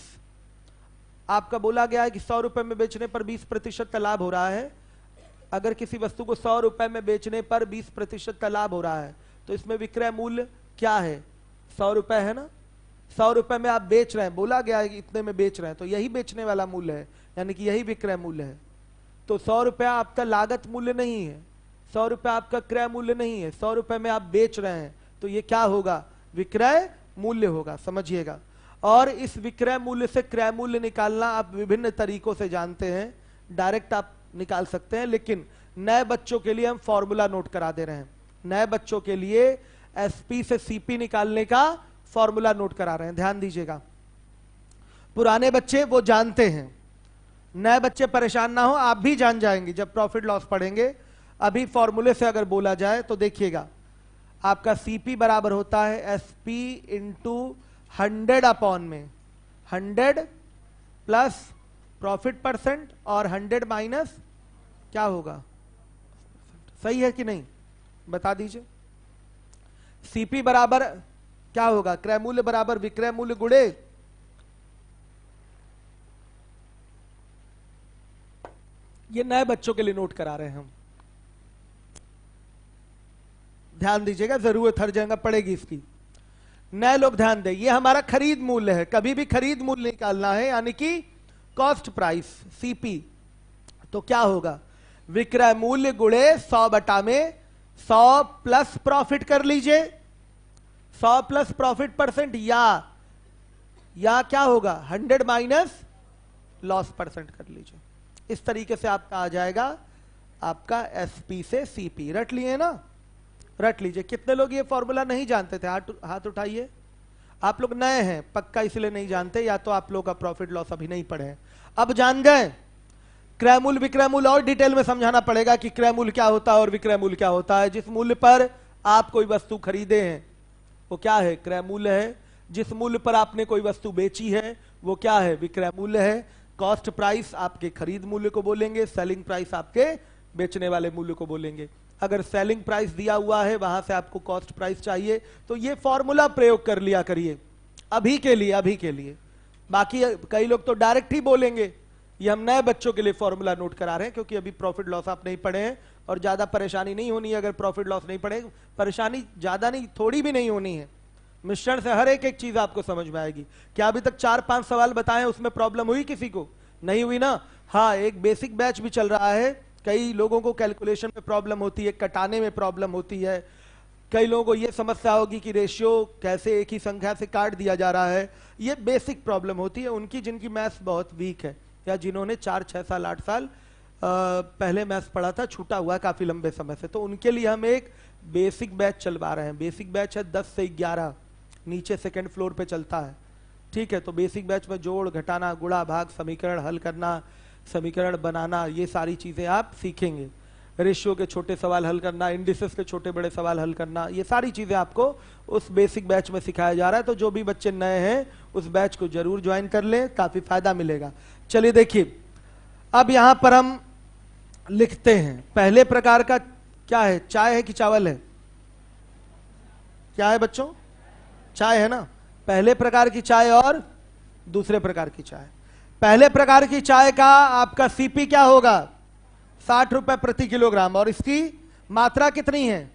आपका बोला गया है कि 100 रुपए में बेचने पर 20% का लाभ हो रहा है। अगर किसी वस्तु को 100 रुपए में बेचने पर 20% का लाभ हो रहा है तो इसमें विक्रय मूल्य क्या है, 100 रुपए है ना। 100 रुपए में आप बेच रहे हैं, बोला गया है कि इतने में बेच रहे हैं, तो यही बेचने वाला मूल्य है, यानी कि यही विक्रय मूल्य है। तो 100 रुपया आपका लागत मूल्य नहीं है, 100 रुपया आपका क्रय मूल्य नहीं है, 100 रुपए में आप बेच रहे हैं, तो ये क्या होगा, विक्रय मूल्य होगा, समझिएगा। और इस विक्रय मूल्य से क्रय मूल्य निकालना आप विभिन्न तरीकों से जानते हैं, डायरेक्ट आप निकाल सकते हैं, लेकिन नए बच्चों के लिए हम फॉर्मूला नोट करा दे रहे हैं। नए बच्चों के लिए एसपी से सीपी निकालने का फॉर्मूला नोट करा रहे हैं, ध्यान दीजिएगा। पुराने बच्चे वो जानते हैं, नए बच्चे परेशान ना हो, आप भी जान जाएंगे जब प्रॉफिट लॉस पढ़ेंगे। अभी फॉर्मूले से अगर बोला जाए तो देखिएगा, आपका सीपी बराबर होता है एसपी इंटू 100 अपॉन में 100 प्लस प्रॉफिट परसेंट और 100 माइनस क्या होगा, सही है कि नहीं, बता दीजिए। सीपी बराबर क्या होगा, क्रय मूल्य बराबर विक्रय मूल्य गुणे ये नए बच्चों के लिए नोट करा रहे हैं हम, ध्यान दीजिएगा, जरूरत हर जगह पड़ेगी इसकी। नए लोग ध्यान दें, ये हमारा खरीद मूल्य है, कभी भी खरीद मूल्य निकालना है, यानी कि कॉस्ट प्राइस सीपी। तो क्या होगा, विक्रय मूल्य गुणे 100 बटा में 100 प्लस प्रॉफिट कर लीजिए, 100 प्लस प्रॉफिट परसेंट, या क्या होगा 100 माइनस लॉस परसेंट कर लीजिए। इस तरीके से आपका आ जाएगा आपका एसपी से सीपी। रट लिए ना, रट लीजिए। कितने लोग ये फॉर्मूला नहीं जानते थे, हाथ उठाइए। आप लोग नए हैं पक्का, इसलिए नहीं जानते, या तो आप लोग का प्रॉफिट लॉस अभी नहीं पढ़े हैं, अब जान गए। क्रय मूल्य विक्रय मूल्य और डिटेल में समझाना पड़ेगा कि क्रय मूल्य क्या होता है और विक्रय मूल्य क्या होता है। जिस मूल्य पर आप कोई वस्तु खरीदे हैं वो क्या है, क्रय मूल्य है। जिस मूल्य पर आपने कोई वस्तु बेची है वो क्या है, विक्रय मूल्य है। कॉस्ट प्राइस आपके खरीद मूल्य को बोलेंगे, सेलिंग प्राइस आपके बेचने वाले मूल्य को बोलेंगे। अगर सेलिंग प्राइस दिया हुआ है वहां से आपको कॉस्ट प्राइस चाहिए, तो ये फॉर्मूला प्रयोग कर लिया करिए अभी के लिए, अभी के लिए। बाकी कई लोग तो डायरेक्ट ही बोलेंगे। ये हम नए बच्चों के लिए फॉर्मूला नोट करा रहे हैं, क्योंकि अभी प्रॉफिट लॉस आप नहीं पढ़े हैं और ज्यादा परेशानी नहीं होनी है। अगर प्रॉफिट लॉस नहीं पढ़े, परेशानी ज्यादा नहीं, थोड़ी भी नहीं होनी है। मिश्रण से हर एक चीज आपको समझ में आएगी। क्या अभी तक 4-5 सवाल बताए, उसमें प्रॉब्लम हुई किसी को, नहीं हुई ना। हाँ, एक बेसिक बैच भी चल रहा है, कई लोगों को कैलकुलेशन में प्रॉब्लम होती है, कटाने में प्रॉब्लम होती है। कई लोगों को यह समस्या होगी कि रेशियो कैसे एक ही संख्या से काट दिया जा रहा है, ये बेसिक प्रॉब्लम होती है उनकी, जिनकी मैथ्स बहुत वीक है, या जिन्होंने 4-6 साल 8 साल पहले मैथ्स पढ़ा था, छूटा हुआ काफी लंबे समय से। तो उनके लिए हम एक बेसिक बैच चलवा रहे हैं। बेसिक बैच है 10 से 11, नीचे सेकेंड फ्लोर पे चलता है, ठीक है। तो बेसिक बैच में जोड़ घटाना, गुणा भाग, समीकरण हल करना, समीकरण बनाना, ये सारी चीजें आप सीखेंगे। रेशियो के छोटे सवाल हल करना, इंडिसेस के छोटे बड़े सवाल हल करना, ये सारी चीजें आपको उस बेसिक बैच में सिखाया जा रहा है। तो जो भी बच्चे नए हैं उस बैच को जरूर ज्वाइन कर लें, काफी फायदा मिलेगा। चलिए देखिए, अब यहां पर हम लिखते हैं पहले प्रकार का क्या है, चाय है कि चावल है, क्या है बच्चों, चाय है ना। पहले प्रकार की चाय और दूसरे प्रकार की चाय। पहले प्रकार की चाय का आपका सीपी क्या होगा, 60 रुपए प्रति किलोग्राम, और इसकी मात्रा कितनी है,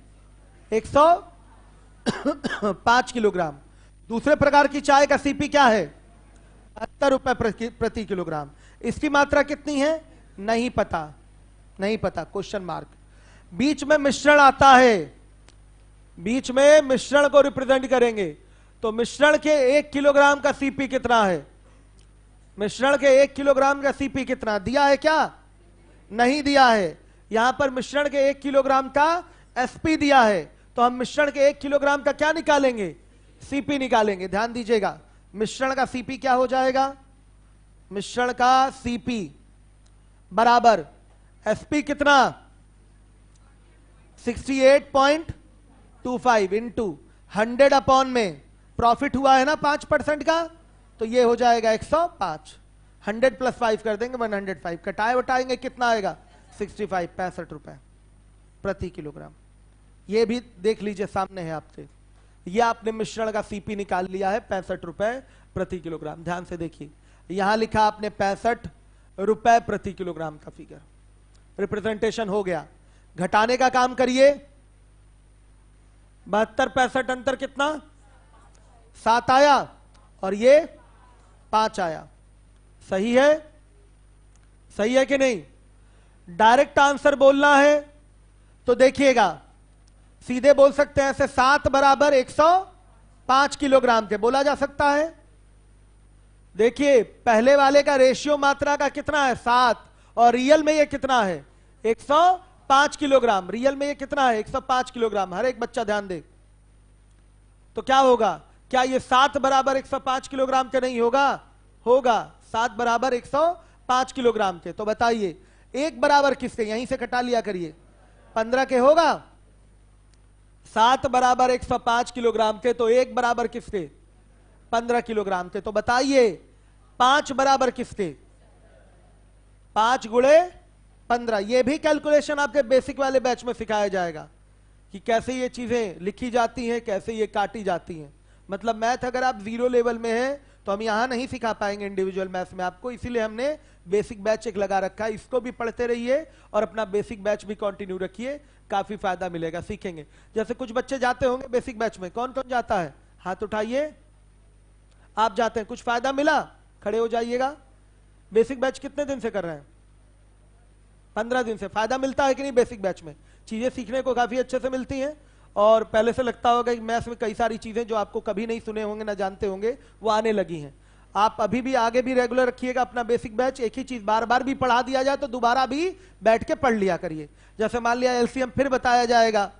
105 किलोग्राम। दूसरे प्रकार की चाय का सीपी क्या है, 70 रुपए प्रति किलोग्राम। इसकी मात्रा कितनी है, नहीं पता, नहीं पता, क्वेश्चन मार्क। बीच में मिश्रण आता है, बीच में मिश्रण को रिप्रेजेंट करेंगे। तो मिश्रण के 1 किलोग्राम का सीपी कितना है, मिश्रण के 1 किलोग्राम का सीपी कितना दिया है, क्या नहीं दिया है। यहां पर मिश्रण के 1 किलोग्राम का एसपी दिया है, तो हम मिश्रण के 1 किलोग्राम का क्या निकालेंगे, सीपी निकालेंगे। ध्यान दीजिएगा, मिश्रण का सीपी क्या हो जाएगा, मिश्रण का सीपी बराबर एसपी कितना 68.25 इंटू 100 अपॉन में प्रॉफिट हुआ है ना 5% का, तो ये हो जाएगा 105। 100 प्लस 5 कर देंगे 105, कटाए वटाएंगे कितना आएगा 65, 65 रुपए प्रति किलोग्राम। ये भी देख लीजिए सामने है आपसे, ये आपने मिश्रण का सीपी निकाल लिया है 65 रुपए प्रति किलोग्राम। ध्यान से देखिए, यहां लिखा आपने 65 रुपए प्रति किलोग्राम का फिगर, रिप्रेजेंटेशन हो गया। घटाने का काम करिए, 72 65 अंतर कितना 7 आया और ये 5 आया। सही है, सही है कि नहीं? डायरेक्ट आंसर बोलना है तो देखिएगा, सीधे बोल सकते हैं ऐसे 7 बराबर 105 किलोग्राम के बोला जा सकता है। देखिए पहले वाले का रेशियो मात्रा का कितना है 7, और रियल में ये कितना है 105 किलोग्राम। रियल में ये कितना है 105 किलोग्राम। हर एक बच्चा ध्यान दे, तो क्या होगा, क्या ये 7 बराबर 105 किलोग्राम के नहीं होगा? होगा, 7 बराबर 105 किलोग्राम के। तो बताइए एक बराबर किसके, यहीं से कटा लिया करिए, 15 के होगा। 7 बराबर 105 किलोग्राम के, तो एक बराबर किसके 15 किलोग्राम के। तो बताइए 5 बराबर किसके 5 गुणे 15। ये भी कैलकुलेशन आपके बेसिक वाले बैच में सिखाया जाएगा कि कैसे ये चीजें लिखी जाती हैं, कैसे ये काटी जाती हैं। मतलब मैथ अगर आप 0 लेवल में हैं तो हम यहां नहीं सिखा पाएंगे इंडिविजुअल मैथ्स में आपको, इसीलिए हमने बेसिक बैच एक लगा रखा है। इसको भी पढ़ते रहिए और अपना बेसिक बैच भी कंटिन्यू रखिए, काफी फायदा मिलेगा, सीखेंगे। जैसे कुछ बच्चे जाते होंगे बेसिक बैच में, कौन कौन जाता है हाथ उठाइए। आप जाते हैं, कुछ फायदा मिला? खड़े हो जाइएगा। बेसिक बैच कितने दिन से कर रहे हैं? 15 दिन से। फायदा मिलता है कि नहीं बेसिक बैच में? चीजें सीखने को काफी अच्छे से मिलती हैं, और पहले से लगता होगा कि मैथ्स में कई सारी चीजें जो आपको कभी नहीं सुने होंगे ना जानते होंगे वो आने लगी हैं। आप अभी भी आगे भी रेगुलर रखिएगा अपना बेसिक बैच। एक ही चीज बार बार भी पढ़ा दिया जाए तो दोबारा भी बैठ के पढ़ लिया करिए। जैसे मान लिया एलसीएम फिर बताया जाएगा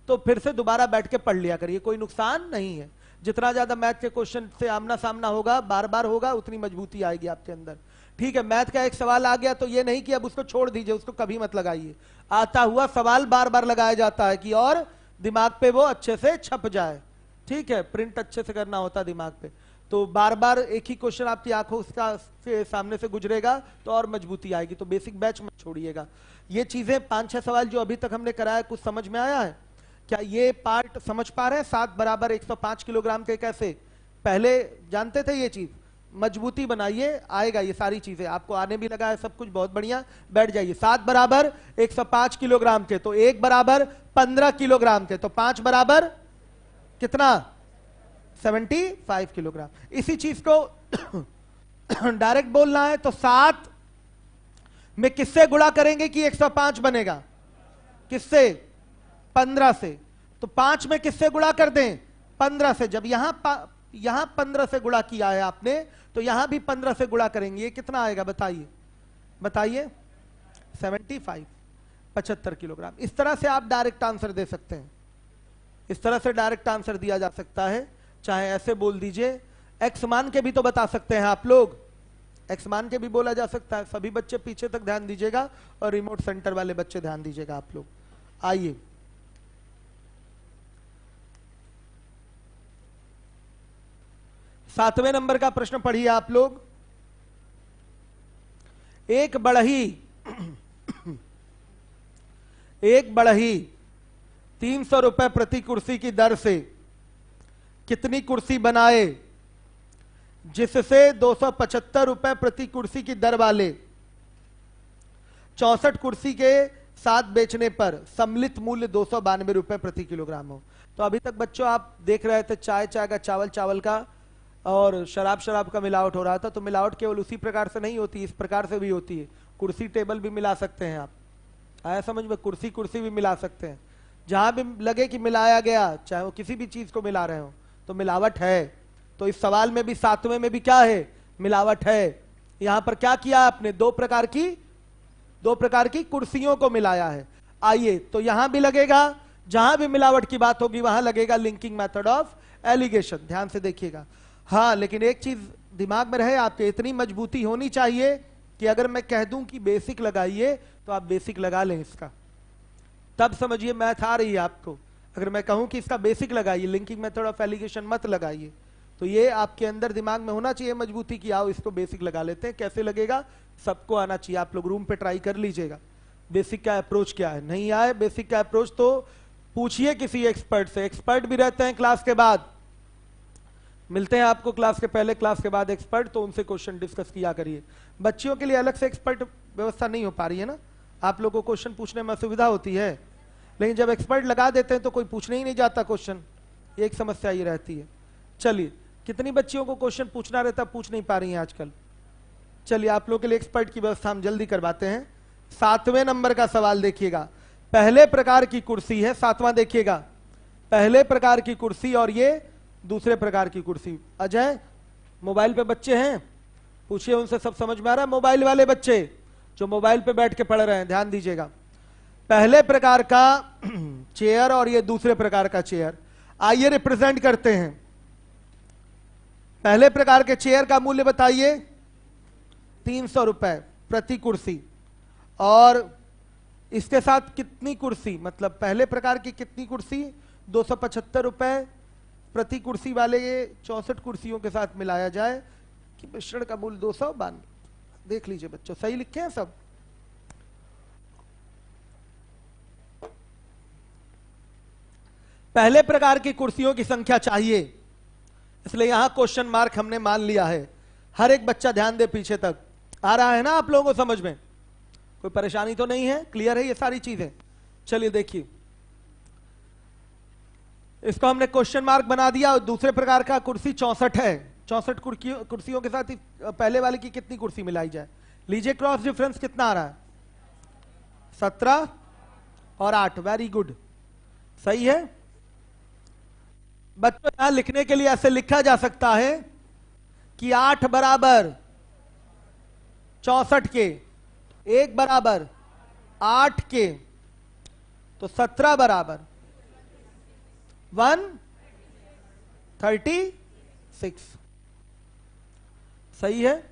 तो फिर से दोबारा बैठ के पढ़ लिया करिए, कोई नुकसान नहीं है। जितना ज्यादा मैथ के क्वेश्चन से आमना सामना होगा, बार बार होगा, उतनी मजबूती आएगी आपके अंदर। ठीक है, मैथ का एक सवाल आ गया तो ये नहीं कि अब उसको छोड़ दीजिए, उसको कभी मत लगाइए। आता हुआ सवाल बार बार लगाया जाता है कि और दिमाग पे वो अच्छे से छप जाए। ठीक है, प्रिंट अच्छे से करना होता है दिमाग पे, तो बार बार एक ही क्वेश्चन आपकी आंखों से सामने से गुजरेगा तो और मजबूती आएगी। तो बेसिक बैच मत छोड़िएगा। ये चीजें 5-6 सवाल जो अभी तक हमने कराया, कुछ समझ में आया है क्या? ये पार्ट समझ पा रहे हैं? 7 बराबर 105 किलोग्राम के कैसे पहले जानते थे ये चीज? मजबूती बनाइए, आएगा ये सारी चीजें आपको आने भी लगा है, सब कुछ बहुत बढ़िया। बैठ जाइए। 7 बराबर 105 किलोग्राम के, तो 1 बराबर 15 किलोग्राम के, तो 5 बराबर कितना 75 किलोग्राम। इसी चीज को डायरेक्ट बोलना है तो 7 में किससे गुणा करेंगे कि 105 बनेगा? किससे? 15 से। तो 5 में किससे गुणा कर दें? 15 से। जब यहां 15 से गुणा किया है आपने तो यहां भी 15 से गुणा करेंगे, ये कितना आएगा बताइए? बताइए 75 75 किलोग्राम। इस तरह से आप डायरेक्ट आंसर दे सकते हैं, इस तरह से डायरेक्ट आंसर दिया जा सकता है। चाहे ऐसे बोल दीजिए, एक्स मान के भी तो बता सकते हैं आप लोग, एक्स मान के भी बोला जा सकता है। सभी बच्चे पीछे तक ध्यान दीजिएगा और रिमोट सेंटर वाले बच्चे ध्यान दीजिएगा आप लोग। आइए सातवें नंबर का प्रश्न पढ़िए आप लोग। एक बढ़ही 300 रुपए प्रति कुर्सी की दर से कितनी कुर्सी बनाए जिससे 275 रुपए प्रति कुर्सी की दर वाले 64 कुर्सी के साथ बेचने पर सम्मिलित मूल्य 292 रुपए प्रति किलोग्राम हो। तो अभी तक बच्चों आप देख रहे थे चाय का, चावल का और शराब का मिलावट हो रहा था। तो मिलावट केवल उसी प्रकार से नहीं होती, इस प्रकार से भी होती है। कुर्सी टेबल भी मिला सकते हैं आप, आया समझ में? कुर्सी भी मिला सकते हैं। जहां भी लगे कि मिलाया गया, चाहे वो किसी भी चीज को मिला रहे हो, तो मिलावट है। तो इस सवाल में भी सातवें में भी क्या है? मिलावट है। यहां पर क्या किया आपने? दो प्रकार की कुर्सियों को मिलाया है। आइए, तो यहां भी लगेगा, जहां भी मिलावट की बात होगी वहां लगेगा लिंकिंग मेथड ऑफ एलिगेशन। ध्यान से देखिएगा। हाँ, लेकिन एक चीज दिमाग में रहे आपके, इतनी मजबूती होनी चाहिए कि अगर मैं कह दूं कि बेसिक लगाइए तो आप बेसिक लगा लें इसका, तब समझिए मैथ आ रही है आपको। अगर मैं कहूं कि इसका बेसिक लगाइए, लिंकिंग मेथड ऑफ एलिगेशन मत लगाइए, तो ये आपके अंदर दिमाग में होना चाहिए मजबूती कि आओ इसको बेसिक लगा लेते हैं। कैसे लगेगा सबको आना चाहिए, आप लोग रूम पे ट्राई कर लीजिएगा बेसिक का अप्रोच क्या है। नहीं आए बेसिक का अप्रोच तो पूछिए किसी एक्सपर्ट से, एक्सपर्ट भी रहते हैं क्लास के बाद, मिलते हैं आपको क्लास के पहले क्लास के बाद एक्सपर्ट, तो उनसे क्वेश्चन डिस्कस किया करिए। बच्चियों के लिए अलग से एक्सपर्ट व्यवस्था नहीं हो पा रही है ना, आप लोगों को क्वेश्चन पूछने में असुविधा होती है, लेकिन जब एक्सपर्ट लगा देते हैं तो कोई पूछने ही नहीं जाता क्वेश्चन, एक समस्या ये रहती है। चलिए, कितनी बच्चियों को क्वेश्चन पूछना रहता, पूछ नहीं पा रही हैं आजकल। चलिए, आप लोगों के लिए एक्सपर्ट की व्यवस्था हम जल्दी करवाते हैं। 7वें नंबर का सवाल देखिएगा, पहले प्रकार की कुर्सी है, 7वां देखिएगा, पहले प्रकार की कुर्सी और ये दूसरे प्रकार की कुर्सी। अजय, मोबाइल पे बच्चे हैं, पूछिए उनसे, सब समझ में आ रहा है? मोबाइल वाले बच्चे जो मोबाइल पे बैठ के पढ़ रहे हैं, ध्यान दीजिएगा। पहले प्रकार का चेयर और ये दूसरे प्रकार का चेयर, आइए रिप्रेजेंट करते हैं। पहले प्रकार के चेयर का मूल्य बताइए, 300 रुपए प्रति कुर्सी, और इसके साथ कितनी कुर्सी, मतलब पहले प्रकार की कितनी कुर्सी, 275 रुपए प्रति कुर्सी वाले ये 64 कुर्सियों के साथ मिलाया जाए कि मिश्रण का मूल्य 292। देख लीजिए बच्चों, सही लिखे हैं सब? पहले प्रकार की कुर्सियों की संख्या चाहिए, इसलिए यहां क्वेश्चन मार्क हमने मान लिया है। हर एक बच्चा ध्यान दे, पीछे तक आ रहा है ना आप लोगों को समझ में? कोई परेशानी तो नहीं है? क्लियर है ये सारी चीजें? चलिए देखिए, इसको हमने क्वेश्चन मार्क बना दिया। दूसरे प्रकार का कुर्सी 64 है, 64 कुर्सियों के साथ पहले वाले की कितनी कुर्सी मिलाई जाए? लीजिए, क्रॉस डिफरेंस कितना आ रहा है? 17 और 8। वेरी गुड, सही है बच्चों। यहां लिखने के लिए ऐसे लिखा जा सकता है कि 8 बराबर 64 के, 1 बराबर 8 के, तो 17 बराबर 136। सही है,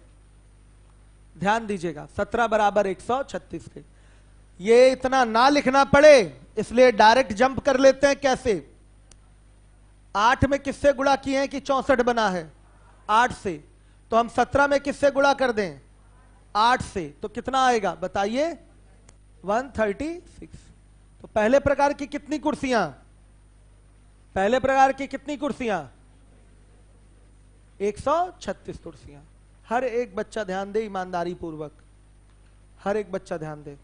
ध्यान दीजिएगा, 17 बराबर 136 के। ये इतना ना लिखना पड़े इसलिए डायरेक्ट जंप कर लेते हैं। कैसे? 8 में किससे गुणा किए हैं कि 64 बना है? 8 से। तो हम 17 में किससे गुणा कर दें? 8 से। तो कितना आएगा बताइए? 136। तो पहले प्रकार की कितनी कुर्सियां? पहले प्रकार की कितनी कुर्सियां? 136 कुर्सियां। हर एक बच्चा ध्यान दे, ईमानदारी पूर्वक, हर एक बच्चा ध्यान दे।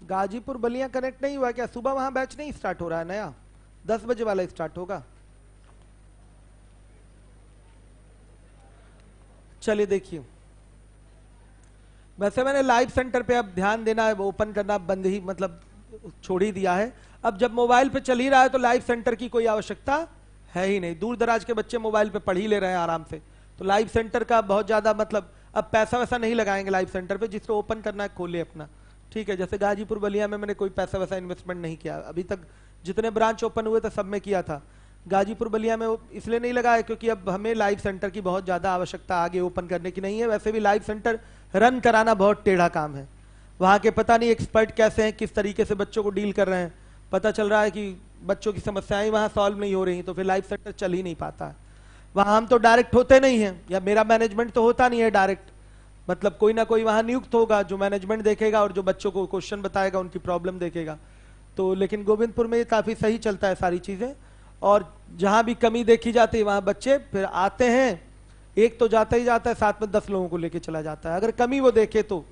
गाजीपुर बलिया कनेक्ट नहीं हुआ क्या? सुबह वहां बैच नहीं स्टार्ट हो रहा है नया? 10 बजे वाला स्टार्ट होगा। चलिए देखिए, वैसे मैंने लाइव सेंटर पे अब ध्यान देना है, ओपन करना बंद ही, मतलब छोड़ ही दिया है। अब जब मोबाइल पे चल ही रहा है तो लाइव सेंटर की कोई आवश्यकता है ही नहीं। दूर दराज के बच्चे मोबाइल पे पढ़ ही ले रहे हैं आराम से, तो लाइव सेंटर का बहुत ज्यादा मतलब अब पैसा वैसा नहीं लगाएंगे लाइव सेंटर पे। जिसको ओपन करना है खोले अपना, ठीक है। जैसे गाजीपुर बलिया में मैंने कोई पैसा वैसा इन्वेस्टमेंट नहीं किया अभी तक, जितने ब्रांच ओपन हुए थे सब में किया था। गाजीपुर बलिया में इसलिए नहीं लगाया क्योंकि अब हमें लाइव सेंटर की बहुत ज्यादा आवश्यकता आगे ओपन करने की नहीं है। वैसे भी लाइव सेंटर रन कराना बहुत टेढ़ा काम है, वहां के पता नहीं एक्सपर्ट कैसे हैं, किस तरीके से बच्चों को डील कर रहे हैं। पता चल रहा है कि बच्चों की समस्याएं वहां सॉल्व नहीं हो रही, तो फिर लाइव सेंटर चल ही नहीं पाता है। वहां हम तो डायरेक्ट होते नहीं हैं, या मेरा मैनेजमेंट तो होता नहीं है डायरेक्ट, मतलब कोई ना कोई वहां नियुक्त होगा जो मैनेजमेंट देखेगा और जो बच्चों को क्वेश्चन बताएगा, उनकी प्रॉब्लम देखेगा। तो लेकिन गोविंदपुर में काफी सही चलता है सारी चीजें, और जहां भी कमी देखी जाती है वहां बच्चे फिर आते हैं, एक तो जाता ही जाता है, साथ में 10 लोगों को लेके चला जाता है अगर कमी वो देखे तो।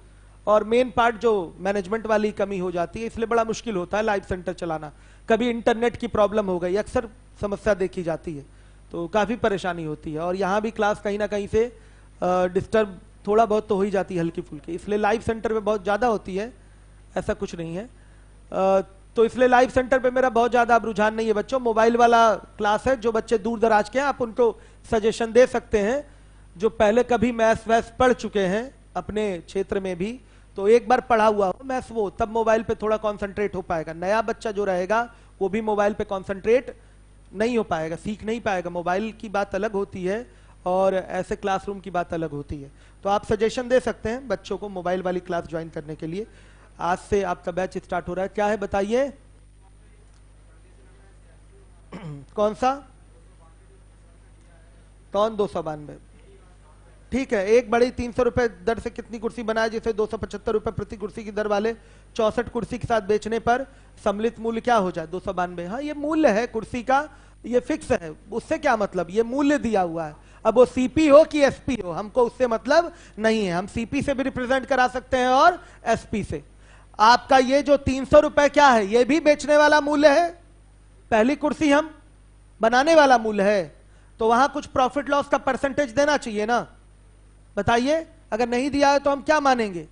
और मेन पार्ट जो मैनेजमेंट वाली कमी हो जाती है, इसलिए बड़ा मुश्किल होता है लाइव सेंटर चलाना। कभी इंटरनेट की प्रॉब्लम हो गई, अक्सर समस्या देखी जाती है, तो काफी परेशानी होती है। और यहाँ भी क्लास कहीं ना कहीं से डिस्टर्ब थोड़ा बहुत तो हो ही जाती है, हल्की फुल्की, इसलिए लाइव सेंटर पे बहुत ज्यादा होती है, ऐसा कुछ नहीं है। तो इसलिए लाइव सेंटर पे मेरा बहुत ज्यादा रुझान नहीं है बच्चों। मोबाइल वाला क्लास है, जो बच्चे दूर दराज के हैं आप उनको सजेशन दे सकते हैं, जो पहले कभी मैथ्स वैथ्स पढ़ चुके हैं अपने क्षेत्र में भी, तो एक बार पढ़ा हुआ हो मैथ्स, वो तब मोबाइल पे थोड़ा कॉन्सेंट्रेट हो पाएगा। नया बच्चा जो रहेगा वो भी मोबाइल पे कॉन्सेंट्रेट नहीं हो पाएगा, सीख नहीं पाएगा। मोबाइल की बात अलग होती है और ऐसे क्लासरूम की बात अलग होती है। तो आप सजेशन दे सकते हैं बच्चों को मोबाइल वाली क्लास ज्वाइन करने के लिए। आज से आपका बैच स्टार्ट हो रहा है, क्या है बताइए? कौन सा? कौन 292? ठीक है, एक बड़ी 300 रुपए दर से कितनी कुर्सी बनाए, जिसे 275 रुपए प्रति कुर्सी की दर वाले 64 कुर्सी के साथ बेचने पर सम्मिलित मूल्य क्या हो जाए? 292। हाँ, ये मूल्य है कुर्सी का, ये फिक्स है, उससे क्या मतलब, ये मूल्य दिया हुआ है। अब वो सीपी हो कि एसपी हो, हमको उससे मतलब नहीं है। हम सीपी से भी रिप्रेजेंट करा सकते हैं और एसपी से। आपका ये जो 300 रुपए क्या है, ये भी बेचने वाला मूल्य है, पहली कुर्सी हम बनाने वाला मूल्य है। तो वहां कुछ प्रॉफिट लॉस का परसेंटेज देना चाहिए ना, बताइए। अगर नहीं दिया है तो हम क्या मानेंगे,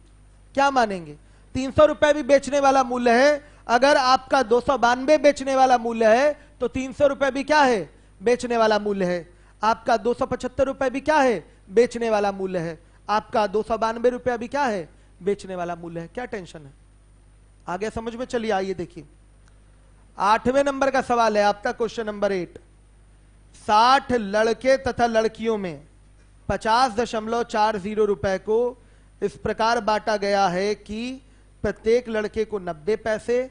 क्या मानेंगे? 300 रुपए भी बेचने वाला मूल्य है। अगर आपका 292 बेचने वाला मूल्य है तो 300 रुपए भी क्या है, बेचने वाला मूल्य है। आपका 275 रुपए भी क्या है, बेचने वाला मूल्य है। आपका 292 रुपया भी क्या है, बेचने वाला मूल्य है। क्या टेंशन है? आगे समझ में? चलिए आइए देखिए, 8वें नंबर का सवाल है आपका, क्वेश्चन नंबर 8। 60 लड़के तथा लड़कियों में 50.40 रुपए को इस प्रकार बांटा गया है कि प्रत्येक लड़के को 90 पैसे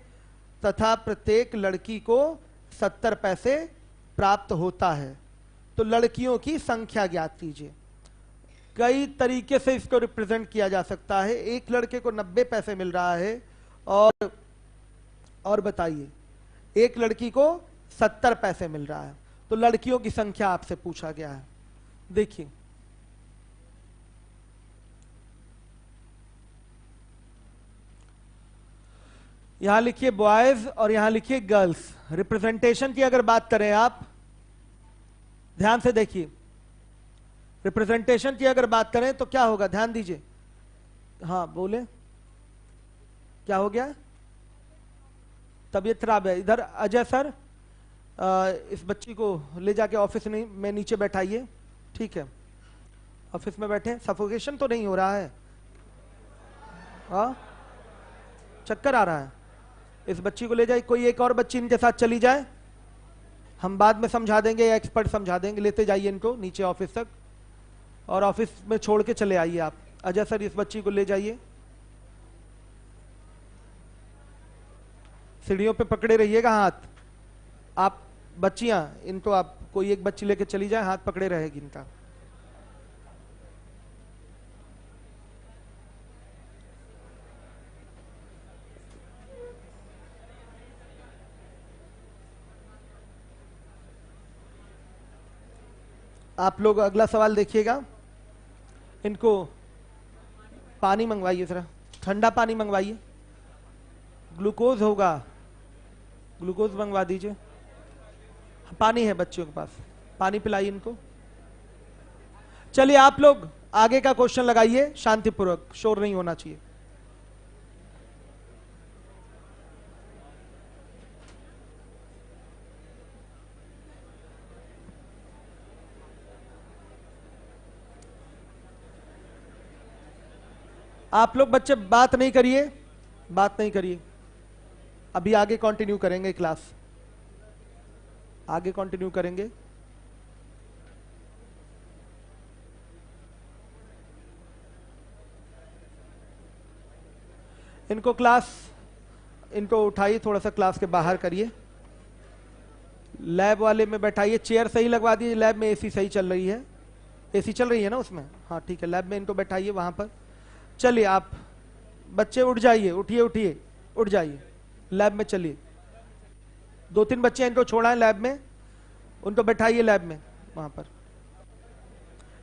तथा प्रत्येक लड़की को 70 पैसे प्राप्त होता है। तो लड़कियों की संख्या ज्ञात कीजिए। कई तरीके से इसको रिप्रेजेंट किया जा सकता है। एक लड़के को 90 पैसे मिल रहा है और बताइए एक लड़की को 70 पैसे मिल रहा है। तो लड़कियों की संख्या आपसे पूछा गया है। देखिए, यहां लिखिए बॉयज और यहां लिखिए गर्ल्स। रिप्रेजेंटेशन की अगर बात करें, आप ध्यान से देखिए, रिप्रेजेंटेशन की अगर बात करें तो क्या होगा, ध्यान दीजिए। हाँ बोले, क्या हो गया? तबीयत खराब है। इधर अजय सर, इस बच्ची को ले जाके ऑफिस में नीचे बैठाइए। ठीक है, ऑफिस में बैठे। सफोकेशन तो नहीं हो रहा है? हाँ, चक्कर आ रहा है? इस बच्ची को ले जाए, कोई एक और बच्ची इनके साथ चली जाए, हम बाद में समझा देंगे या एक्सपर्ट समझा देंगे। लेते जाइए इनको नीचे ऑफिस तक और ऑफिस में छोड़ के चले आइए आप। अजय सर, इस बच्ची को ले जाइए, सीढ़ियों पे पकड़े रहिएगा हाथ। आप बच्चियां, इनको आप कोई एक बच्ची लेके चली जाए, हाथ पकड़े रहेगी इनका। आप लोग अगला सवाल देखिएगा। इनको पानी मंगवाइए, जरा ठंडा पानी मंगवाइए। ग्लूकोज होगा, ग्लूकोज मंगवा दीजिए। पानी है बच्चियों के पास, पानी पिलाइए इनको। चलिए आप लोग आगे का क्वेश्चन लगाइए, शांतिपूर्वक, शोर नहीं होना चाहिए। आप लोग बच्चे बात नहीं करिए, बात नहीं करिए। अभी आगे कंटिन्यू करेंगे क्लास, आगे कंटिन्यू करेंगे। इनको क्लास, इनको उठाइए, थोड़ा सा क्लास के बाहर करिए। लैब वाले में बैठाइए, चेयर सही लगवा दीजिए। लैब में एसी सही चल रही है, एसी चल रही है ना उसमें? हाँ ठीक है, लैब में इनको बैठाइए वहां पर। चलिए आप बच्चे उठ जाइए, उठिए उठिए, उठ जाइए, लैब में चलिए। 2-3 बच्चे इनको छोड़ा है लैब में, उनको बैठाइए लैब में वहां पर।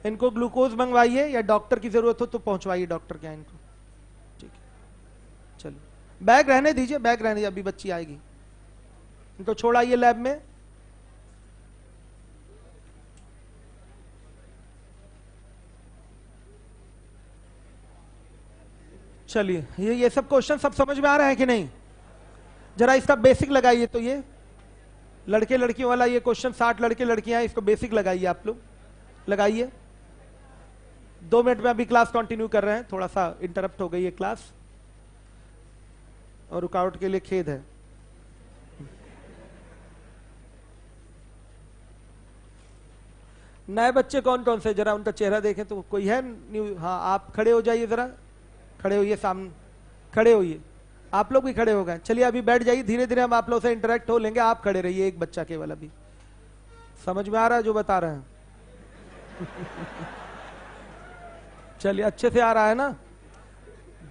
इनको ग्लूकोज मंगवाइए या डॉक्टर की जरूरत हो तो पहुंचवाइए डॉक्टर के यहाँ इनको। ठीक है, चलिए बैग रहने दीजिए, बैग रहने दीजिए, अभी बच्ची आएगी। इनको छोड़ाइए लैब में। चलिए, ये सब क्वेश्चन सब समझ में आ रहा है कि नहीं? जरा इसका बेसिक लगाइए। तो ये लड़के लड़कियों वाला ये क्वेश्चन, 60 लड़के लड़कियां, इसको बेसिक लगाइए आप लोग, लगाइए। 2 मिनट में अभी क्लास कंटिन्यू कर रहे हैं, थोड़ा सा इंटरप्ट हो गई है क्लास और रुकावट के लिए खेद है। नए बच्चे कौन कौन से, जरा उनका चेहरा देखें तो कोई है न्यू? हाँ, आप खड़े हो जाइए, जरा खड़े होइए, सामने खड़े होइए, आप लोग भी खड़े हो गए। चलिए अभी बैठ जाइए, धीरे धीरे हम आप लोग से इंटरेक्ट हो लेंगे। आप खड़े रहिए, एक बच्चा केवल। अभी समझ में आ रहा है जो बता रहे हैं? चलिए, अच्छे से आ रहा है ना?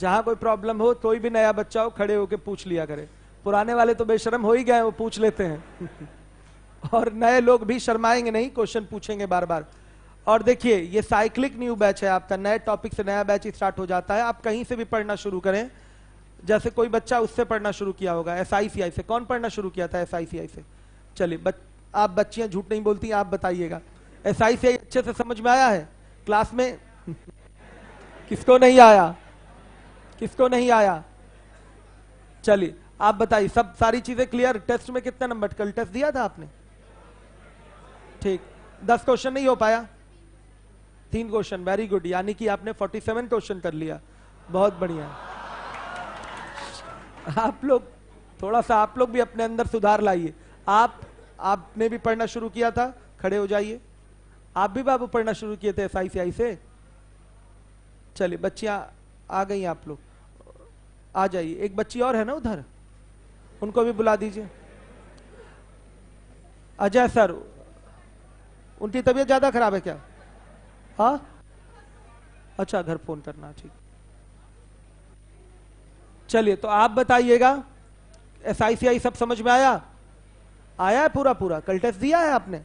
जहां कोई प्रॉब्लम हो, कोई भी नया बच्चा हो, खड़े होके पूछ लिया करे। पुराने वाले तो बेशरम हो ही गए, वो पूछ लेते हैं। और नए लोग भी शर्माएंगे नहीं, क्वेश्चन पूछेंगे बार बार। और देखिए, ये साइक्लिक न्यू बैच है आपका, नए टॉपिक से नया बैच स्टार्ट हो जाता है। आप कहीं से भी पढ़ना शुरू करें, जैसे कोई बच्चा उससे पढ़ना शुरू किया होगा, SICI से। कौन पढ़ना शुरू किया था SICI से? चलिए, आप बच्चियां झूठ नहीं बोलती, आप बताइएगा। SICI अच्छे से समझ में आया है क्लास में? किसको नहीं आया? किसको नहीं आया? चलिए आप बताइए, सब सारी चीजें क्लियर? टेस्ट में कितना नंबर? कल टेस्ट दिया था आपने? ठीक, 10 क्वेश्चन नहीं हो पाया? 3 क्वेश्चन, वेरी गुड। यानी कि आपने 47 क्वेश्चन कर लिया, बहुत बढ़िया। आप लोग थोड़ा सा, आप लोग भी अपने अंदर सुधार लाइए। आपने भी पढ़ना शुरू किया था, खड़े हो जाइए। आप भी बाबू पढ़ना शुरू किए थे SICI से? चलिए, बच्चियां आ गई, आप लोग आ जाइए। एक बच्ची और है ना उधर, उनको भी बुला दीजिए। अजय सर, उनकी तबीयत ज्यादा खराब है क्या? हाँ, अच्छा, घर फोन करना, ठीक। चलिए, तो आप बताइएगा, SICI सब समझ में आया? आया है पूरा पूरा? कल टेस्ट दिया है आपने?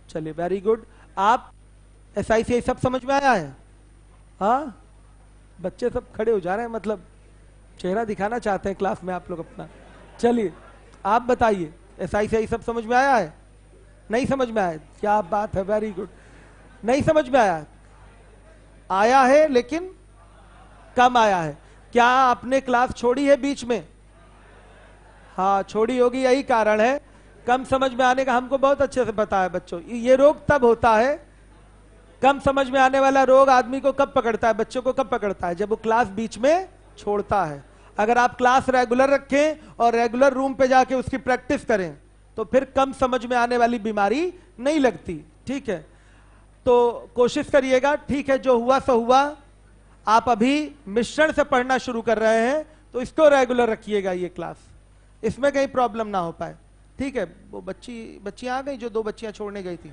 चलिए, वेरी गुड। आप SICI सब समझ में आया है? हाँ, बच्चे सब खड़े हो जा रहे हैं, मतलब चेहरा दिखाना चाहते हैं क्लास में आप लोग अपना। चलिए, आप बताइए, SICI सब समझ में आया है? नहीं समझ में आया? क्या बात है, वेरी गुड। नहीं समझ में आया? आया है लेकिन कम आया है। क्या आपने क्लास छोड़ी है बीच में? हाँ, छोड़ी होगी, यही कारण है कम समझ में आने का। हमको बहुत अच्छे से पता है बच्चों, ये रोग तब होता है, कम समझ में आने वाला रोग आदमी को कब पकड़ता है, बच्चों को कब पकड़ता है? जब वो क्लास बीच में छोड़ता है। अगर आप क्लास रेगुलर रखें और रेगुलर रूम पे जाके उसकी प्रैक्टिस करें, तो फिर कम समझ में आने वाली बीमारी नहीं लगती। ठीक है, तो कोशिश करिएगा। ठीक है, जो हुआ सो हुआ। आप अभी मिश्रण से पढ़ना शुरू कर रहे हैं, तो इसको रेगुलर रखिएगा, ये क्लास, इसमें कहीं प्रॉब्लम ना हो पाए। ठीक है, वो बच्चियां आ गई, जो 2 बच्चियां छोड़ने गई थी,